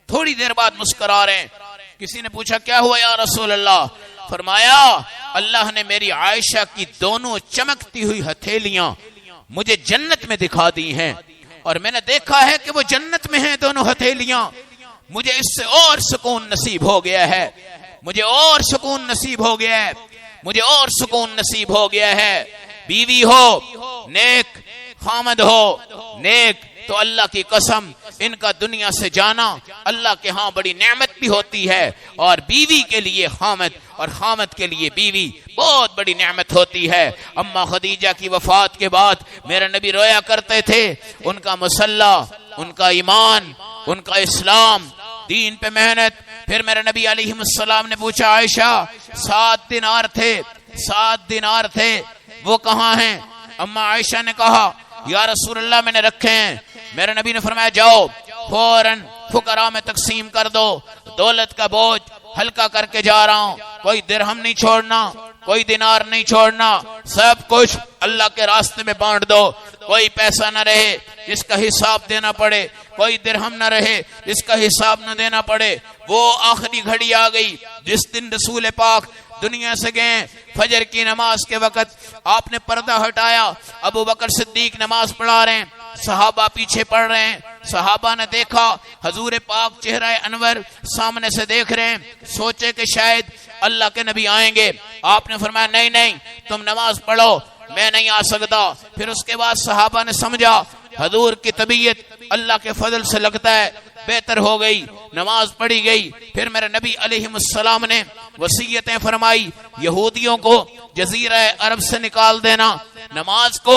تھوڑی دیر بعد مسکرا رہے ہیں. کسی نے پوچھا کیا ہوا یا رسول اللہ؟ فرمایا اللہ نے میری عائشہ کی دونوں چمکتی ہوئی ہتھیلیاں مجھے جنت میں دکھا دی ہیں اور میں نے دیکھا ہے کہ وہ جنت میں ہیں دونوں ہتھیلیاں. مجھے اس سے اور سکون نصیب ہو گیا ہے, مجھے اور سکون نصیب ہو گیا ہے, مجھے اور سکون نصیب ہو گیا ہے. بیوی ہو نیک, خامد ہو نیک, تو اللہ کی قسم ان کا دنیا سے جانا اللہ کے ہاں بڑی نعمت بھی ہوتی ہے, اور بیوی کے لیے خامد اور خامد کے لیے بیوی بہت بڑی نعمت ہوتی ہے. اما خدیجہ کی وفات کے بعد میرے نبی رویا کرتے تھے. ان کا مسلح, ان کا ایمان, ان کا اسلام, دین پہ محنت. پھر میرے نبی علیہ السلام نے پوچھا عائشہ 7 دینار تھے, 7 دینار تھے وہ کہاں ہیں؟ اما عائشہ نے کہا یا رسول اللہ میں نے رکھے ہیں. میرے نبی نے فرمایا جاؤ فوراً فقراء میں تقسیم کر دو, دولت کا بوجھ ہلکا کر کے جا رہا ہوں, کوئی درہم نہیں چھوڑنا, کوئی دینار نہیں چھوڑنا, سب کچھ اللہ کے راستے میں بانٹ دو. کوئی پیسہ نہ رہے جس کا حساب دینا پڑے, کوئی درہم نہ رہے جس کا حساب نہ دینا پڑے. وہ آخری گھڑی آ گئی جس دن رسول پاک دنیا سے گئے. فجر کی نماز کے وقت آپ نے پردہ ہٹایا, ابو بکر صدیق نماز پڑھا رہے ہیں, صحابہ پیچھے پڑھ رہے ہیں. صحابہ نے دیکھا حضور پاک چہرہ انور سامنے سے دیکھ رہے ہیں, سوچے کہ شاید اللہ کے نبی آئیں گے. آپ نے فرمایا نہیں نہیں تم نماز پڑھو, میں نہیں آ سکتا. پھر اس کے بعد صحابہ نے سمجھا حضور کی طبیعت اللہ کے فضل سے لگتا ہے بہتر ہو گئی, نماز پڑھی گئی. پھر میرے نبی علیہ السلام نے وصیتیں فرمائی, یہودیوں کو جزیرہ عرب سے نکال دینا, نماز کو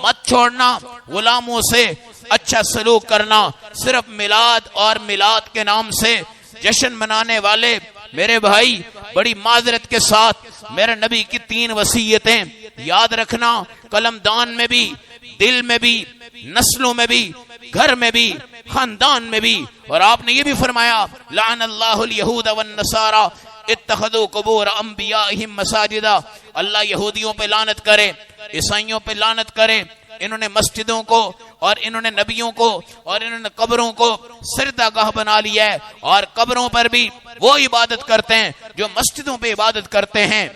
مت چھوڑنا, غلاموں سے اچھا سلوک کرنا. صرف میلاد اور میلاد کے نام سے جشن منانے والے میرے بھائی بڑی معذرت کے ساتھ میرے نبی کی 3 وصیتیں یاد رکھنا, قلم دان میں بھی, دل میں بھی, نسلوں میں بھی, گھر میں بھی, خاندان میں بھی. اور آپ نے یہ بھی فرمایا لعن اللہ الیہود والنصارى اتخذوا قبور انبیائہم مساجدا. اللہ یہودیوں پہ لعنت کرے, عیسائیوں پہ لعنت کرے, انہوں نے مسجدوں کو اور انہوں نے نبیوں کو اور انہوں نے قبروں کو سجدہ گاہ بنا لیا ہے, اور قبروں پر بھی وہ عبادت کرتے ہیں جو مسجدوں پہ عبادت کرتے ہیں.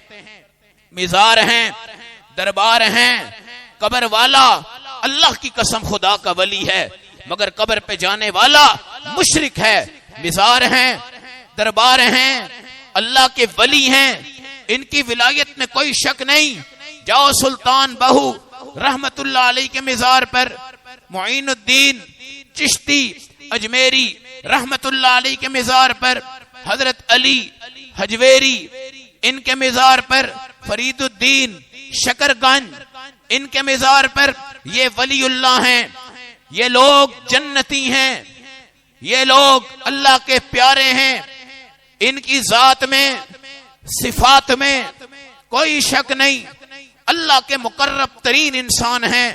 مزار ہیں, دربار ہیں, قبر والا اللہ کی قسم خدا کا ولی ہے مگر قبر پہ جانے والا مشرک ہے. مزار ہیں, دربار ہیں, اللہ کے ولی ہیں, ان کی ولایت میں کوئی شک نہیں. جاؤ سلطان بہو رحمت اللہ علیہ کے مزار پر, معین الدین چشتی اجمیری رحمت اللہ علیہ کے مزار پر, حضرت علی حجویری ان کے مزار پر, فرید الدین شکر گنج ان کے مزار پر. یہ ولی اللہ ہیں, یہ لوگ جنتی ہیں, یہ لوگ اللہ کے پیارے ہیں. ان کی ذات میں صفات میں کوئی شک نہیں, اللہ کے مقرب ترین انسان ہیں.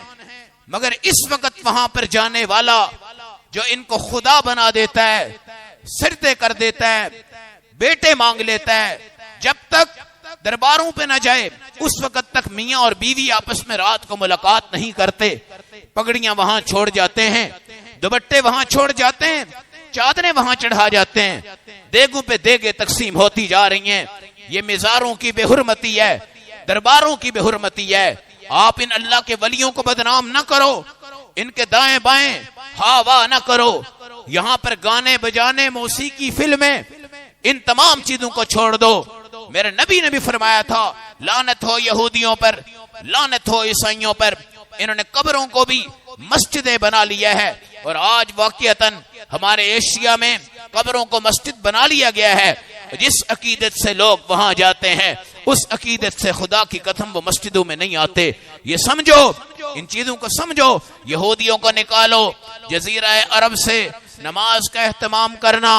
مگر اس وقت وہاں پر جانے والا جو ان کو خدا بنا دیتا ہے, سجدے کر دیتا ہے, بیٹے مانگ لیتا ہے, جب تک درباروں پہ نہ جائے اس وقت تک میاں اور بیوی آپس میں رات کو ملاقات نہیں کرتے. پگڑیاں وہاں چھوڑ جاتے ہیں, دوپٹے وہاں چھوڑ جاتے ہیں, چادریں وہاں چڑھا جاتے ہیں, دیگوں پہ دیگیں تقسیم ہوتی جا رہی ہیں. یہ مزاروں کی بے حرمتی ہے, درباروں کی بے حرمتی ہے. آپ ان اللہ کے ولیوں کو بدنام نہ کرو, ان کے دائیں بائیں ہاں واہ نہ کرو. یہاں پر گانے بجانے, موسیقی, فلمیں, ان تمام چیزوں کو چھوڑ دو. میرے نبی نے بھی فرمایا تھا لعنت ہو یہودیوں پر, لعنت ہو عیسائیوں پر. انہوں نے قبروں کو بھی مسجدیں بنا لیا ہے, اور آج واقعتاً ہمارے ایشیا میں قبروں کو مسجد بنا لیا گیا ہے. جس عقیدت سے لوگ وہاں جاتے ہیں اس عقیدت سے خدا کی قسم وہ مسجدوں میں نہیں آتے. یہ سمجھو، ان چیزوں کو سمجھو. یہودیوں کو نکالو جزیرہ عرب سے. نماز کا اہتمام کرنا،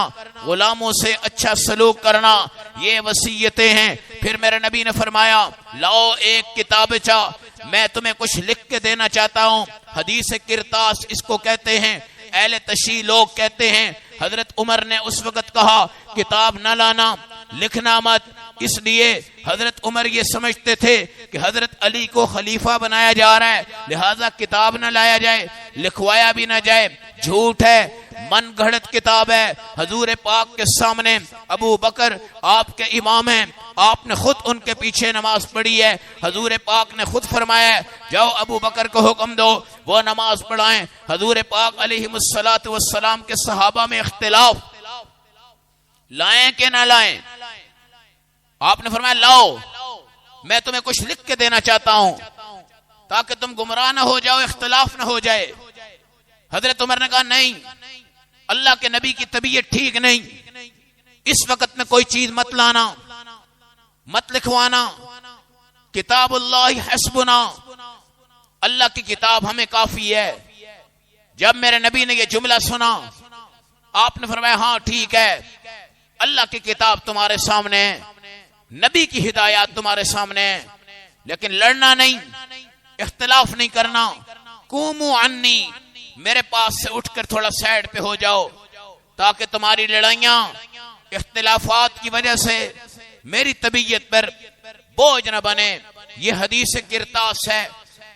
غلاموں سے اچھا سلوک کرنا، یہ وصیتیں ہیں. پھر میرے نبی نے فرمایا لاؤ ایک کتابچہ، میں تمہیں کچھ لکھ کے دینا چاہتا ہوں. حدیث کرتاس اس کو کہتے ہیں. اہل تشیع لوگ کہتے ہیں حضرت عمر نے اس وقت کہا کتاب نہ لانا، لکھنا مت. اس لیے حضرت عمر یہ سمجھتے تھے کہ حضرت علی کو خلیفہ بنایا جا رہا ہے، لہذا کتاب نہ لایا جائے، لکھوایا بھی نہ جائے. جھوٹ ہے، من گھڑت کتاب ہے. حضور پاک کے سامنے ابو بکر آپ کے امام ہیں، آپ نے خود ان کے پیچھے نماز پڑھی ہے. حضور پاک نے خود فرمایا ہے جاؤ ابو بکر کو حکم دو وہ نماز پڑھائیں. حضور پاک علیہ الصلوۃ والسلام کے صحابہ میں اختلاف، لائیں کہ نہ لائیں. آپ نے فرمایا لاؤ، میں تمہیں کچھ لکھ کے دینا چاہتا ہوں تاکہ تم گمراہ نہ ہو جاؤ، اختلاف نہ ہو جائے. حضرت عمر نے کہا نہیں، اللہ کے نبی کی طبیعت ٹھیک نہیں، اس وقت میں کوئی چیز مت لانا، مت لکھوانا. کتاب اللہ حسبنا، اللہ کی کتاب ہمیں کافی ہے. جب میرے نبی نے یہ جملہ سنا آپ نے فرمایا ہاں ٹھیک ہے، اللہ کی کتاب تمہارے سامنے ہے، نبی کی ہدایات تمہارے سامنے ہے، لیکن لڑنا نہیں، اختلاف نہیں کرنا. قوموا عنی، میرے پاس سے اٹھ کر تھوڑا سائڈ پہ ہو جاؤ تاکہ تمہاری لڑائیاں اختلافات کی وجہ سے میری طبیعت پر بوجھ نہ بنے. یہ حدیث کرتاس ہے.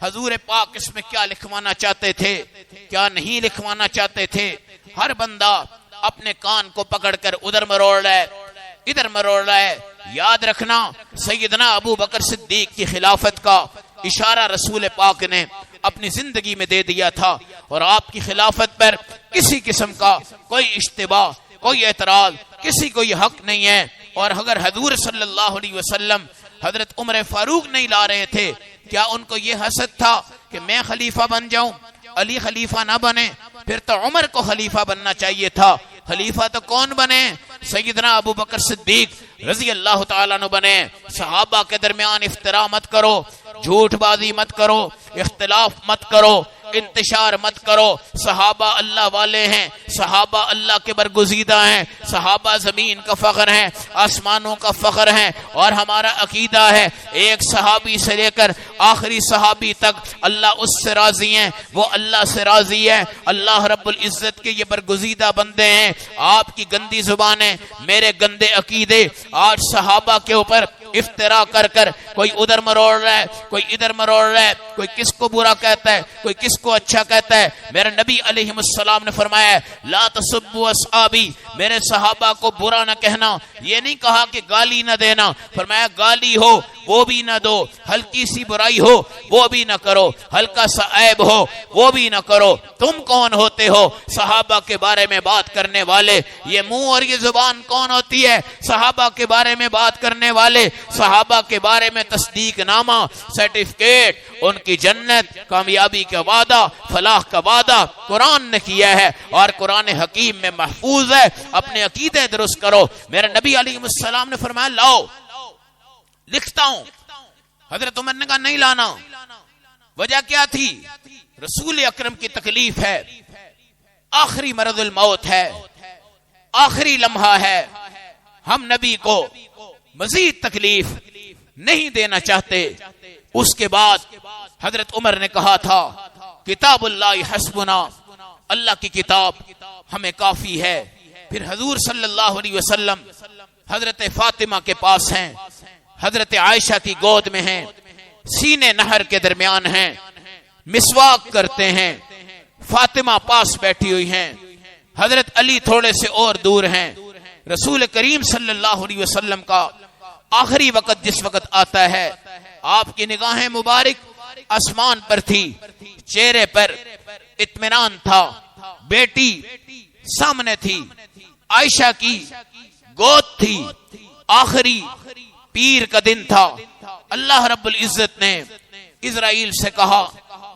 حضور پاک اس میں کیا لکھوانا چاہتے تھے، کیا نہیں لکھوانا چاہتے تھے. ہر بندہ اپنے کان کو پکڑ کر ادھر مروڑ رہا ہے، ادھر مروڑ رہا ہے. یاد رکھنا سیدنا ابو بکر صدیق کی خلافت کا اشارہ رسول پاک نے اپنی زندگی میں دے دیا تھا، اور آپ کی خلافت پر کسی قسم کا کوئی اشتباہ، کوئی اعتراض، کسی کو یہ حق نہیں ہے. اور اگر حضور صلی اللہ علیہ وسلم حضرت عمر فاروق نہیں لا رہے تھے، کیا ان کو یہ حسد تھا کہ میں خلیفہ بن جاؤں، علی خلیفہ نہ بنے؟ پھر تو عمر کو خلیفہ بننا چاہیے تھا. خلیفہ تو کون بنے؟ سیدنا ابو بکر صدیق رضی اللہ تعالیٰ عنہ بنے. صحابہ کے درمیان افترا مت کرو، جھوٹ بازی مت کرو، اختلاف مت کرو، انتشار مت کرو. صحابہ اللہ والے ہیں، صحابہ اللہ کے برگزیدہ ہیں، صحابہ زمین کا فخر ہیں، آسمانوں کا فخر ہیں. اور ہمارا عقیدہ ہے ایک صحابی سے لے کر آخری صحابی تک اللہ اس سے راضی ہیں، وہ اللہ سے راضی ہے. اللہ رب العزت کے یہ برگزیدہ بندے ہیں. آپ کی گندی زبانیں، میرے گندے عقیدے آج صحابہ کے اوپر افترا کر کر کوئی ادھر مروڑ رہا ہے، کوئی ادھر مروڑ رہا ہے، کوئی کس کو برا کہتا ہے، کوئی کس کو اچھا کہتا ہے. میرے نبی علیہ السلام نے فرمایا ہے لا تسبوا اصحابی، میرے صحابہ کو برا نہ کہنا. یہ نہیں کہا کہ گالی نہ دینا، فرمایا گالی ہو وہ بھی نہ دو، ہلکی سی برائی ہو وہ بھی نہ کرو، ہلکا سا عیب ہو وہ بھی نہ کرو. تم کون ہوتے ہو صحابہ کے بارے میں بات کرنے والے؟ یہ منہ اور یہ زبان کون ہوتی ہے صحابہ کے بارے میں بات کرنے والے؟ صحابہ کے بارے میں تصدیق نامہ، سرٹیفکیٹ، ان کی جنت، کامیابی کا وعدہ، فلاح کا وعدہ قرآن نے کیا ہے اور قرآن حکیم میں محفوظ ہے. اپنے عقیدے درست کرو. میرے نبی علیہ السلام نے فرمایا لاؤ، لکھتا ہوں. حضرت عمر نے کہا نہیں لانا. وجہ کیا تھی؟ رسول اکرم کی تکلیف ہے، آخری مرض الموت ہے، آخری لمحہ ہے. ہم نبی کو مزید تکلیف نہیں دینا چاہتے. اس کے بعد حضرت عمر نے کہا تھا کتاب اللہ حسبنا، اللہ کی کتاب ہمیں کافی ہے. پھر حضور صلی اللہ علیہ وسلم حضرت فاطمہ کے پاس ہیں، حضرت عائشہ کی گود میں ہیں، سینے نہر کے درمیان ہیں، مسواک کرتے ہیں. فاطمہ پاس بیٹھی ہوئی ہیں، حضرت علی تھوڑے سے اور دور ہیں. رسول کریم صلی اللہ علیہ وسلم کا آخری وقت جس وقت آتا ہے، آپ کی نگاہیں مبارک آسمان پر تھی، چہرے پر اطمینان تھا. بیٹی سامنے تھی، عائشہ کی گود تھی، آخری پیر کا دن تھا. اللہ رب العزت نے اسرائیل سے کہا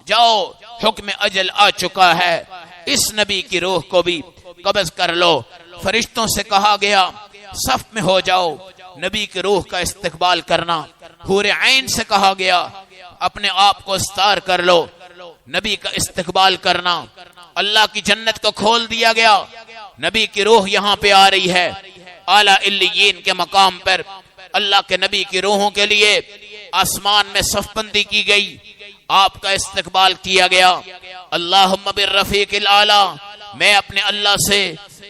جاؤ حکم اجل آ چکا ہے، اس نبی کی روح کو بھی قبض کر لو. فرشتوں سے کہا گیا صف میں ہو جاؤ، نبی کی روح کا استقبال کرنا۔ حور عین سے کہا گیا اپنے آپ کو استار کر لو، نبی کا استقبال کرنا۔ اللہ کی جنت کو کھول دیا گیا، نبی کی روح یہاں پہ آ رہی ہے۔ اعلیٰ علیین کے مقام پر اللہ کے نبی کی روحوں کے لیے آسمان میں صف بندی کی گئی، آپ کا استقبال کیا گیا۔ اللہم بالرفیق الاعلیٰ، میں اپنے اللہ سے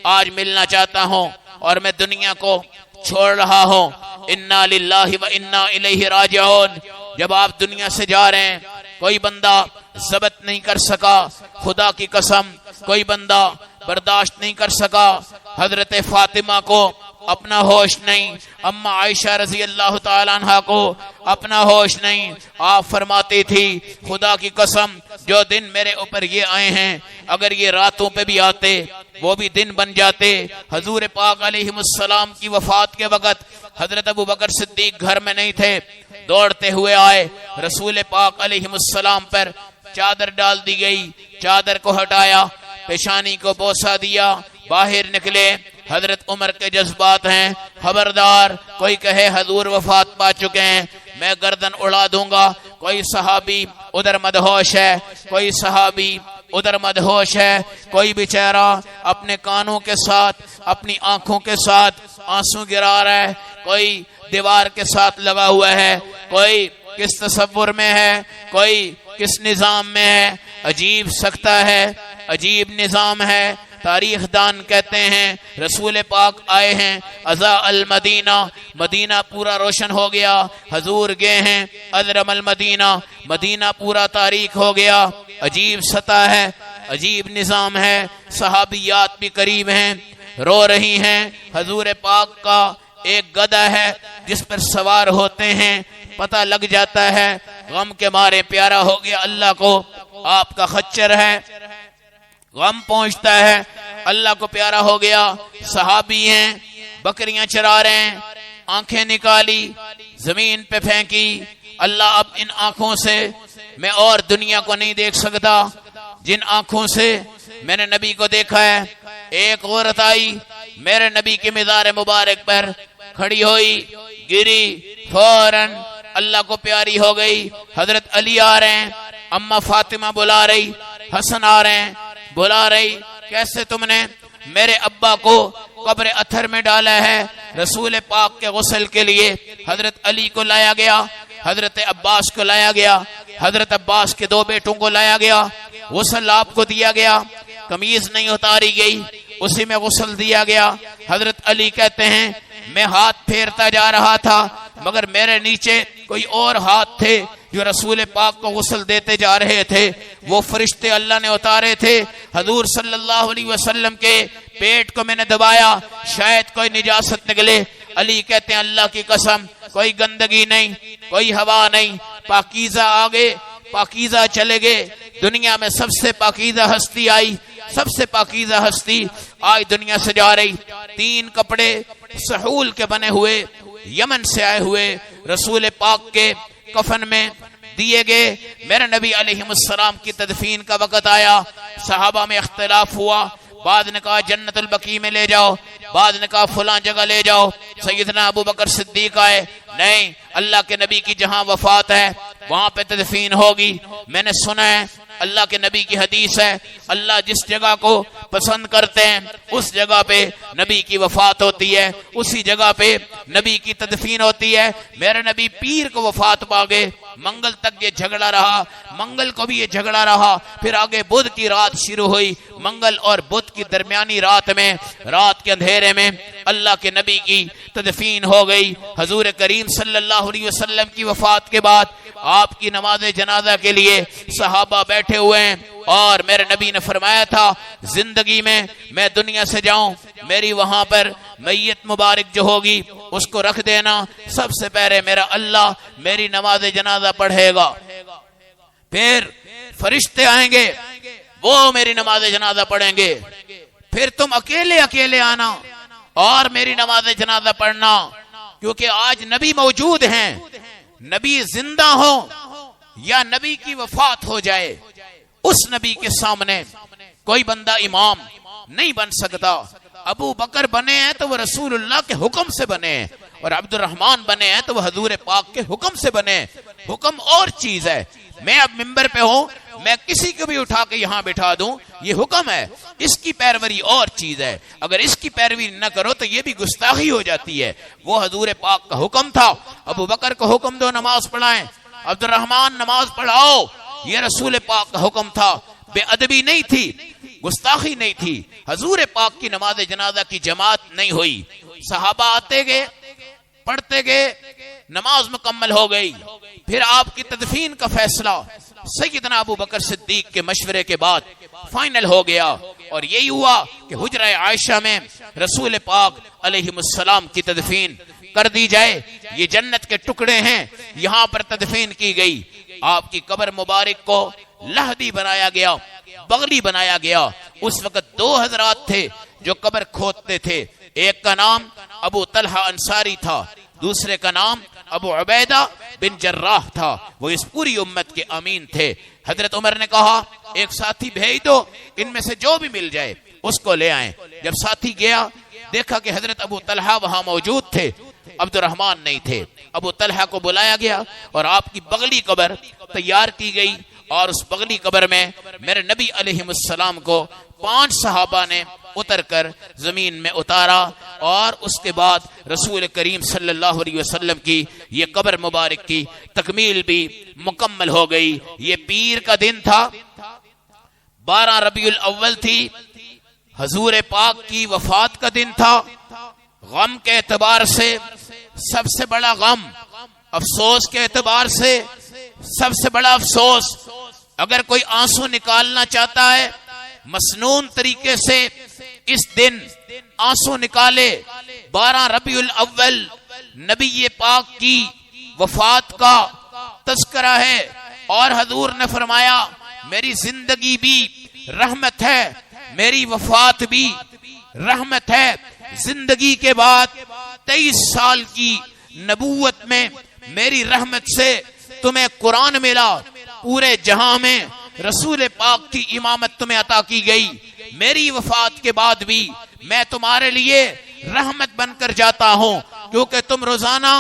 آج ملنا چاہتا ہوں اور میں دنیا کو چھوڑ رہا ہوں۔ انا للہ و انا الیہ راجعون۔ جب آپ دنیا سے جا رہے ہیں، کوئی بندہ ضبط نہیں کر سکا، خدا کی قسم کوئی بندہ برداشت نہیں کر سکا۔ حضرت فاطمہ کو اپنا ہوش نہیں، اما عائشہ رضی اللہ تعالیٰ عنہ کو اپنا ہوش نہیں۔ آپ فرماتی تھی خدا کی قسم جو دن میرے اوپر یہ آئے ہیں، اگر یہ راتوں پہ بھی آتے وہ بھی دن بن جاتے۔ حضور پاک علیہ السلام کی وفات کے وقت حضرت ابو بکر صدیق گھر میں نہیں تھے، دوڑتے ہوئے آئے، رسول پاک علیہ السلام پر چادر ڈال دی گئی، چادر کو ہٹایا، پیشانی کو بوسہ دیا، باہر نکلے۔ حضرت عمر کے جذبات ہیں، خبردار کوئی کہے حضور وفات پا چکے ہیں میں گردن اڑا دوں گا۔ کوئی صحابی ادھر مدہوش ہے، کوئی صحابی ادھر مدہوش ہے، کوئی بیچارہ اپنے کانوں کے ساتھ اپنی آنکھوں کے ساتھ آنسو گرا رہا ہے، کوئی دیوار کے ساتھ لگا ہوا ہے، کوئی کس تصور میں ہے، کوئی کس نظام میں ہے۔ عجیب سکتہ ہے، عجیب نظام ہے۔ تاریخ دان کہتے ہیں رسول پاک آئے ہیں اضاء المدینہ، مدینہ پورا روشن ہو گیا، حضور گئے ہیں اضرم المدینہ، مدینہ پورا تاریک ہو گیا۔ عجیب سطح ہے، عجیب نظام ہے۔ صحابیات بھی قریب ہیں، رو رہی ہیں۔ حضور پاک کا ایک گدھا ہے جس پر سوار ہوتے ہیں، پتہ لگ جاتا ہے غم کے مارے پیارا ہو گیا اللہ کو۔ آپ کا خچر ہے، غم پہنچتا ہے، اللہ کو پیارا ہو گیا۔ صحابی ہیں، بکریاں چرا رہے ہیں، آنکھیں نکالی، زمین پہ پھینکی۔ اللہ اب ان آنکھوں سے میں اور دنیا کو نہیں دیکھ سکتا، جن آنکھوں سے میں نے نبی کو دیکھا ہے۔ ایک عورت آئی میرے نبی کے مزار مبارک پر کھڑی ہوئی، گری، فوراً اللہ کو پیاری ہو گئی۔ حضرت علی آ رہے ہیں، اما فاطمہ بلا رہی، حسن آ رہے ہیں، بلا رہی، کیسے تم نے میرے ابا کو قبر اتھر میں ڈالا ہے؟ رسول پاک کے غسل کے لیے حضرت علی کو لایا گیا، حضرت عباس کو لایا گیا، حضرت عباس کے دو بیٹوں کو لایا گیا، غسل آپ کو دیا گیا، قمیض نہیں اتاری گئی، اسی میں غسل دیا گیا۔ حضرت علی کہتے ہیں میں ہاتھ پھیرتا جا رہا تھا مگر میرے نیچے کوئی اور ہاتھ تھے جو رسول پاک کو غسل دیتے جا رہے تھے، وہ فرشتے اللہ نے اتارے تھے۔ حضور صلی اللہ علیہ وسلم کے پیٹ کو میں نے دبایا، شاید کوئی نجاست نکلے۔ علی کہتے ہیں اللہ کی قسم کوئی گندگی نہیں، کوئی ہوا نہیں، پاکیزہ آگے پاکیزہ چلے گئے۔ دنیا میں سب سے پاکیزہ ہستی آئی، سب سے پاکیزہ ہستی آج دنیا سے جا رہی۔ 3 کپڑے سحول کے بنے ہوئے یمن سے آئے ہوئے رسول پاک کے کفن میں دیے گئے۔ میرے نبی علیہ السلام کی تدفین کا وقت آیا، صحابہ میں اختلاف ہوا، بعد نے کہا جنت البقیع میں لے جاؤ، بعد نے کہا فلاں جگہ لے جاؤ۔ سیدنا ابو بکر صدیق آئے، نہیں اللہ کے نبی کی جہاں وفات ہے وہاں پہ تدفین ہوگی۔ میں نے سنا ہے اللہ کے نبی کی حدیث ہے اللہ جس جگہ کو پسند کرتے ہیں اس جگہ پہ نبی کی وفات ہوتی ہے، اسی جگہ پہ نبی کی تدفین ہوتی ہے۔ میرے نبی پیر کو وفات پا گئے، منگل تک یہ جھگڑا رہا، منگل کو بھی یہ جھگڑا رہا، پھر آگے بدھ کی رات شروع ہوئی۔ منگل اور بدھ کی درمیانی رات میں، رات کے اندھیرے میں اللہ کے نبی کی تدفین ہو گئی۔ حضور کریم صلی اللہ علیہ وسلم کی وفات کے بعد آپ کی نماز جنازہ کے لیے صحابہ بیٹھے ہوئے ہیں، اور میرے نبی نے فرمایا تھا زندگی میں دنیا سے جاؤں میری وہاں پر میت مبارک جو ہوگی اس کو رکھ دینا، سب سے پہلے میرا اللہ میری نماز جنازہ پڑھے گا، پھر فرشتے آئیں گے وہ میری نماز جنازہ پڑھیں گے، پھر تم اکیلے آنا اور میری نماز جنازہ پڑھنا، کیونکہ آج نبی موجود ہیں، نبی زندہ ہو یا نبی کی وفات ہو جائے، اس نبی کے سامنے کوئی بندہ امام نہیں بن سکتا. ابو بکر بنے ہیں تو وہ رسول اللہ کے حکم سے بنے ہیں, اور عبد الرحمن بنے ہیں تو وہ حضور پاک کے حکم سے بنے. حکم اور چیز ہے. میں اب ممبر پہ ہوں, میں کسی کو بھی اٹھا کے یہاں بٹھا دوں, یہ حکم ہے. اس کی پیروی اور چیز ہے. اگر اس کی پیروی نہ کرو تو یہ بھی گستاخی ہو جاتی ہے. وہ حضور پاک کا حکم تھا. ابو بکر کو حکم دو نماز پڑھائیں, عبد الرحمن نماز پڑھاؤ, یہ رسول پاک کا حکم تھا. بے ادبی نہیں تھی, گستاخی نہیں تھی. حضور پاک کی نماز جنازہ کی جماعت نہیں ہوئی. صحابہ آتے گئے, پڑھتے گئے, نماز مکمل ہو گئی. پھر آپ کی تدفین کا فیصلہ سیدنا ابو بکر صدیق کے مشورے کے بعد فائنل ہو گیا, اور یہی ہوا کہ حجرہ عائشہ میں رسول پاک علیہ السلام کی تدفین کر دی جائے. یہ جنت کے ٹکڑے ہیں, یہاں پر تدفین کی گئی. آپ کی قبر مبارک کو لہدی بنایا گیا, بغلی بنایا گیا. اس وقت 2 حضرات تھے جو قبر کھودتے تھے. ایک کا نام ابو طلحہ انصاری تھا, دوسرے کا نام ابو عبیدہ بن جراح تھا. وہ اس پوری امت کے امین تھے. حضرت عمر نے کہا ایک ساتھی بھیج دو, ان میں سے جو بھی مل جائے اس کو لے آئیں. جب ساتھی گیا, دیکھا کہ حضرت ابو طلحہ وہاں موجود تھے, عبد الرحمن نہیں تھے. ابو طلحہ کو بلایا گیا اور آپ کی بغلی قبر تیار کی گئی, اور اس بغلی قبر میں میرے نبی علیہ السلام کو 5 صحابہ نے اتر کر زمین میں اتارا, اور اس کے بعد رسول کریم صلی اللہ علیہ وسلم کی یہ قبر مبارک کی تکمیل بھی مکمل ہو گئی. یہ پیر کا دن تھا, 12 ربیع الاول تھی, حضور پاک کی وفات کا دن تھا. غم کے اعتبار سے سب سے بڑا غم, افسوس کے اعتبار سے سب سے بڑا افسوس. اگر کوئی آنسو نکالنا چاہتا ہے مسنون طریقے سے اس دن آنسو نکالے. 12 ربیع الاول نبی پاک کی وفات کا تذکرہ ہے, اور حضور نے فرمایا میری زندگی بھی رحمت ہے, میری وفات بھی رحمت ہے. زندگی کے بعد 23 سال کی نبوت میں میری رحمت سے تمہیں قرآن ملا, پورے جہاں میں رسول پاک کی امامت تمہیں عطا کی گئی. میری وفات کے بعد بھی میں تمہارے لیے رحمت بن کر جاتا ہوں, کیونکہ تم روزانہ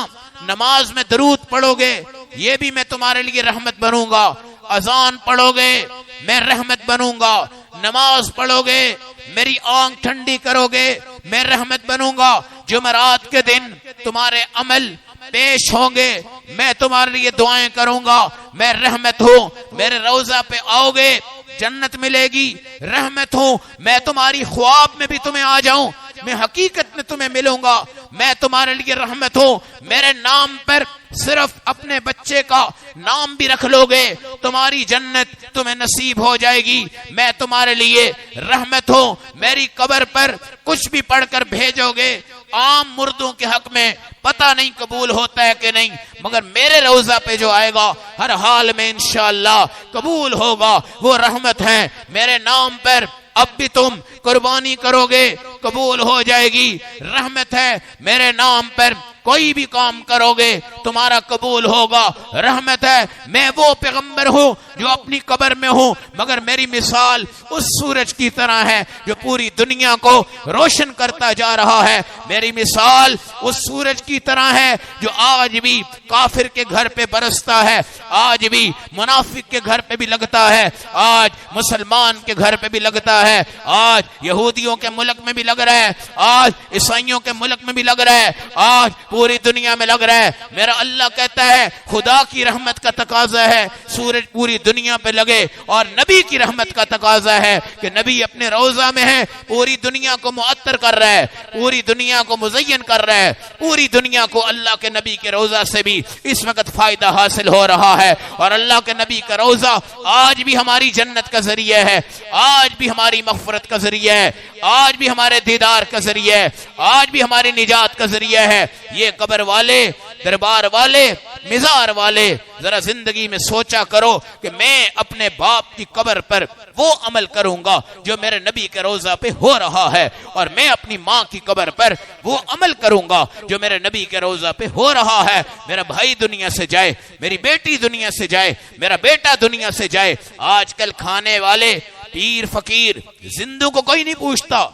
نماز میں درود پڑھو گے, یہ بھی میں تمہارے لیے رحمت بنوں گا. اذان پڑھو گے میں رحمت بنوں گا, نماز پڑھو گے میری آنکھ ٹھنڈی کرو گے میں رحمت بنوں گا. جمعرات کے دن تمہارے عمل پیش ہوں گے, میں تمہارے لیے دعائیں کروں گا, میں رحمت ہوں. میرے روضہ پہ آؤ گے جنت ملے گی, رحمت ہوں. میں تمہاری خواب میں بھی تمہیں آ جاؤں, میں حقیقت میں تمہیں ملوں گا, میں تمہارے لیے رحمت ہوں. میرے نام پر صرف اپنے بچے کا نام بھی رکھ لو گے, تمہاری جنت تمہیں نصیب ہو جائے گی. میں تمہارے لیے رحمت ہوں. میری قبر پر کچھ بھی پڑھ کر بھیجو گے, عام مردوں کے حق میں پتہ نہیں قبول ہوتا ہے کہ نہیں, مگر میرے روضہ پہ جو آئے گا ہر حال میں انشاءاللہ قبول ہوگا. وہ رحمت ہے. میرے نام پر اب بھی تم قربانی کرو گے قبول ہو جائے گی, رحمت ہے. میرے نام پر کوئی بھی کام کرو گے تمہارا قبول ہوگا, رحمت ہے. میں وہ پیغمبر ہوں جو اپنی قبر میں ہوں, مگر میری مثال اس سورج کی طرح ہے جو پوری دنیا کو روشن کرتا جا رہا ہے. میری مثال اس سورج کی طرح ہے جو آج بھی کافر کے گھر پہ برستا ہے, آج بھی منافق کے گھر پہ بھی لگتا ہے, آج مسلمان کے گھر پہ بھی لگتا ہے, آج یہودیوں کے ملک میں بھی لگ رہا ہے, آج عیسائیوں کے ملک میں بھی لگ رہا ہے, آج پوری دنیا میں لگ رہا ہے. میرا اللہ کہتا ہے خدا کی رحمت کا تقاضا ہے سورج پوری دنیا پہ لگے, اور نبی کی رحمت کا تقاضا ہے کہ نبی اپنے روضہ میں ہے, پوری دنیا کو معطر کر رہا ہے, پوری دنیا کو مزین کر رہا ہے, پوری دنیا کو اللہ کے نبی کے روضہ سے بھی اس وقت فائدہ حاصل ہو رہا ہے. اور اللہ کے نبی کا روضہ آج بھی ہماری جنت کا ذریعہ ہے, آج بھی ہماری مغفرت کا ذریعہ ہے, آج بھی ہمارے دیدار کا ذریعہ ہے, آج بھی ہماری نجات کا ذریعہ ہے. یہ قبر والے, دربار والے, مزار والے, ذرا زندگی میں سوچا کرو کہ میں اپنے باپ کی قبر پر وہ عمل کروں گا جو میرے نبی کے روضہ پہ ہو رہا ہے, اور میں اپنی ماں کی قبر پر وہ عمل کروں گا جو میرے نبی کے روضہ پہ ہو رہا ہے. میرا بھائی دنیا سے جائے, میری بیٹی دنیا سے جائے, میرا بیٹا دنیا سے جائے. آج کل کھانے والے پیر فقیر، زندو کو کوئی نہیں پوچھتا،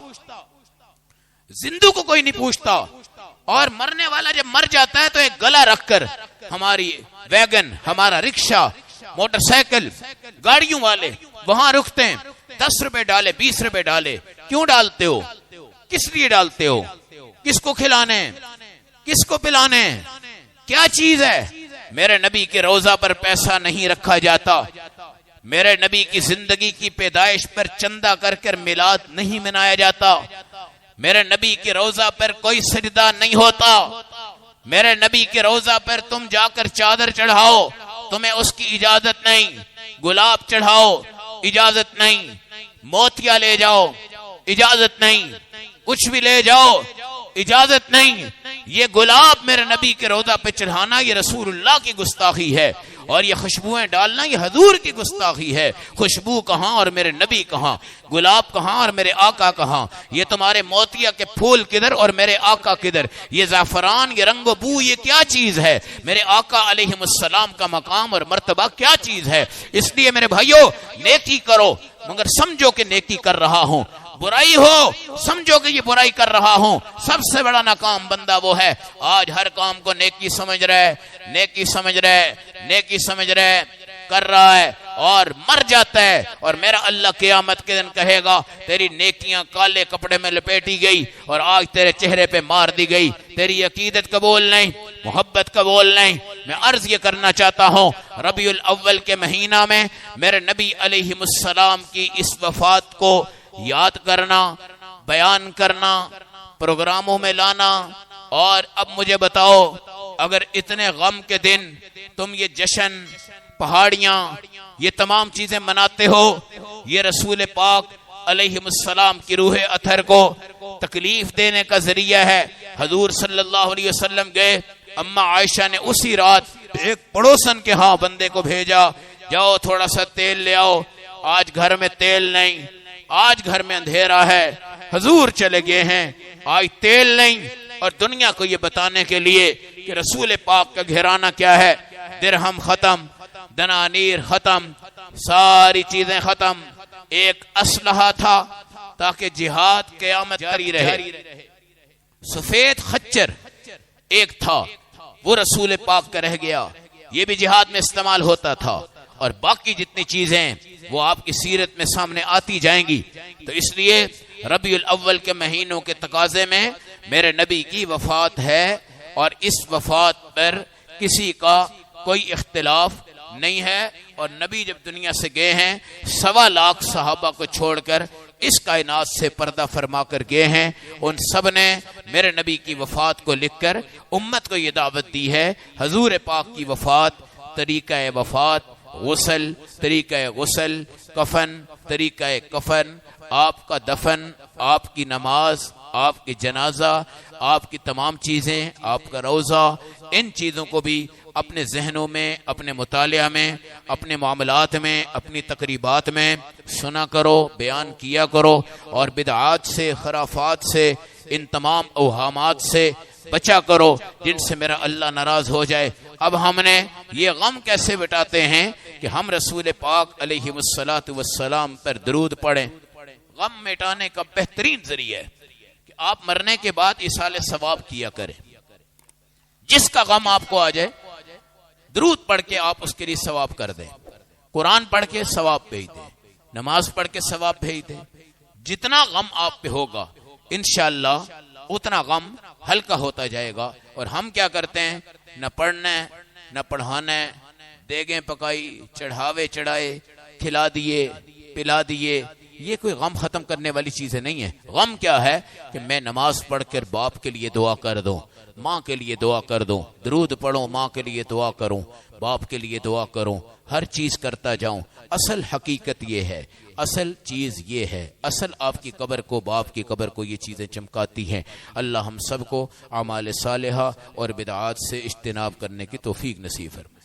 زندو کو کوئی نہیں پوچھتا. اور مرنے والا جب مر جاتا ہے تو ایک گلا رکھ کر ہماری ویگن، ہمارا رکشہ، موٹر سائیکل، گاڑیوں والے وہاں رکتے ہیں. 10 روپے ڈالے، 20 روپے ڈالے. کیوں ڈالتے ہو؟ کس لیے ڈالتے ہو؟ کس کو کھلانے، کس کو پلانے، کیا چیز ہے؟ میرے نبی کے روضہ پر پیسہ نہیں رکھا جاتا. میرے نبی کی زندگی کی پیدائش پر چندہ کر کر میلاد نہیں منایا جاتا. میرے نبی کے روضہ پر کوئی سجدہ نہیں ہوتا. میرے نبی کے روضہ پر تم جا کر چادر چڑھاؤ، تمہیں اس کی اجازت نہیں. گلاب چڑھاؤ، اجازت نہیں. موتیا لے جاؤ، اجازت نہیں. کچھ بھی لے جاؤ، اجازت نہیں. یہ گلاب میرے نبی کے روضہ پہ چڑھانا یہ رسول اللہ کی گستاخی ہے، اور یہ خوشبوئیں ڈالنا یہ حضور کی گستاخی ہے. خوشبو کہاں اور میرے نبی کہاں؟ گلاب کہاں اور میرے آقا کہاں؟ یہ تمہارے موتیا کے پھول کدھر اور میرے آقا کدھر؟ یہ زعفران، یہ رنگ و بو، یہ کیا چیز ہے؟ میرے آقا علیہ السلام کا مقام اور مرتبہ کیا چیز ہے؟ اس لیے میرے بھائیو، نیکی کرو مگر سمجھو کہ نیکی کر رہا ہوں. برائی ہو سمجھو کہ یہ برائی کر رہا ہوں. سب سے بڑا ناکام بندہ وہ ہے آج ہر کام کو نیکی سمجھ رہے، نیکی سمجھ رہے، نیکی سمجھ رہے، کر رہا ہے اور مر جاتا ہے. اور میرا اللہ قیامت کے دن کہے گا تیری نیکیاں کالے کپڑے میں لپیٹی گئی اور آج تیرے چہرے پہ مار دی گئی. تیری عقیدت قبول نہیں، محبت قبول نہیں. میں عرض یہ کرنا چاہتا ہوں، ربیع الاول کے مہینہ میں میرے نبی علیہ السلام کی اس وفات کو یاد کرنا، بیان کرنا، پروگراموں میں لانا. اور اب مجھے بتاؤ، اگر اتنے غم کے دن تم یہ جشن، پہاڑیاں، یہ تمام چیزیں مناتے ہو، یہ رسول پاک علیہ السلام کی روح اطہر کو تکلیف دینے کا ذریعہ ہے. حضور صلی اللہ علیہ وسلم گئے، اما عائشہ نے اسی رات ایک پڑوسن کے ہاں بندے کو بھیجا، جاؤ تھوڑا سا تیل لے آؤ. آج گھر میں تیل نہیں، آج گھر میں اندھیرا ہے. حضور چلے گئے ہیں، آج تیل نہیں. اور دنیا کو یہ بتانے کے لیے کہ رسول پاک کا گھرانہ کیا ہے، درہم ختم، دنانیر ختم، ساری چیزیں ختم. ایک اسلحہ تھا تاکہ جہاد قیامت جاری رہے. سفید خچر ایک تھا، وہ رسول پاک کا رہ گیا. یہ بھی جہاد میں استعمال ہوتا تھا. اور باقی جتنی چیزیں وہ آپ کی سیرت میں سامنے آتی جائیں گی. تو اس لیے ربیع الاول کے مہینوں کے تقاضے میں میرے نبی کی وفات ہے، اور اس وفات پر کسی کا کوئی اختلاف نہیں ہے. اور نبی جب دنیا سے گئے ہیں 1.25 لاکھ صحابہ کو چھوڑ کر اس کائنات سے پردہ فرما کر گئے ہیں. ان سب نے میرے نبی کی وفات کو لکھ کر امت کو یہ دعوت دی ہے، حضور پاک کی وفات، طریقہ وفات، غسل، طریقہ غسل، کفن، طریقہ کفن، آپ کا دفن، آپ کی نماز، آپ کی جنازہ، آپ کی تمام چیزیں، آپ کا روضہ، ان چیزوں کو بھی اپنے ذہنوں میں، اپنے مطالعہ میں، اپنے معاملات میں، اپنی تقریبات میں سنا کرو، بیان کیا کرو. اور بدعات سے، خرافات سے، ان تمام اوہامات سے بچا کرو جن سے میرا اللہ ناراض ہو جائے. اب ہم نے یہ غم کیسے بٹاتے ہیں کہ ہم رسول پاک علیہ السلام پر درود پڑھیں. غم مٹانے کا بہترین ذریعہ ہے کہ آپ مرنے کے بعد ایصال ثواب کیا کریں. جس کا غم آپ کو آ جائے درود پڑھ کے آپ اس کے لیے ثواب کر دیں. قرآن پڑھ کے ثواب بھیج دیں، نماز پڑھ کے ثواب بھیج دیں. جتنا غم آپ پہ ہوگا انشاءاللہ اتنا غم ہلکا ہوتا جائے گا. اور ہم کیا کرتے ہیں، نہ پڑھنا ہے نہ پڑھانا ہے، دیگیں پکائی، چڑھاوے چڑھائے، کھلا دیے، پلا دیے. یہ کوئی غم ختم کرنے والی چیزیں نہیں ہے. غم کیا ہے کہ میں نماز پڑھ کر باپ کے لیے دعا کر دوں، ماں کے لیے دعا کر دوں، درود پڑھوں، ماں کے لیے دعا کروں، باپ کے لیے دعا کروں، ہر چیز کرتا جاؤں. اصل حقیقت یہ ہے، اصل چیز یہ ہے، اصل آپ کی قبر کو، باپ کی قبر کو یہ چیزیں چمکاتی ہیں. اللہ ہم سب کو اعمال صالحہ اور بدعات سے اجتناب کرنے کی توفیق نصیب فرمائے.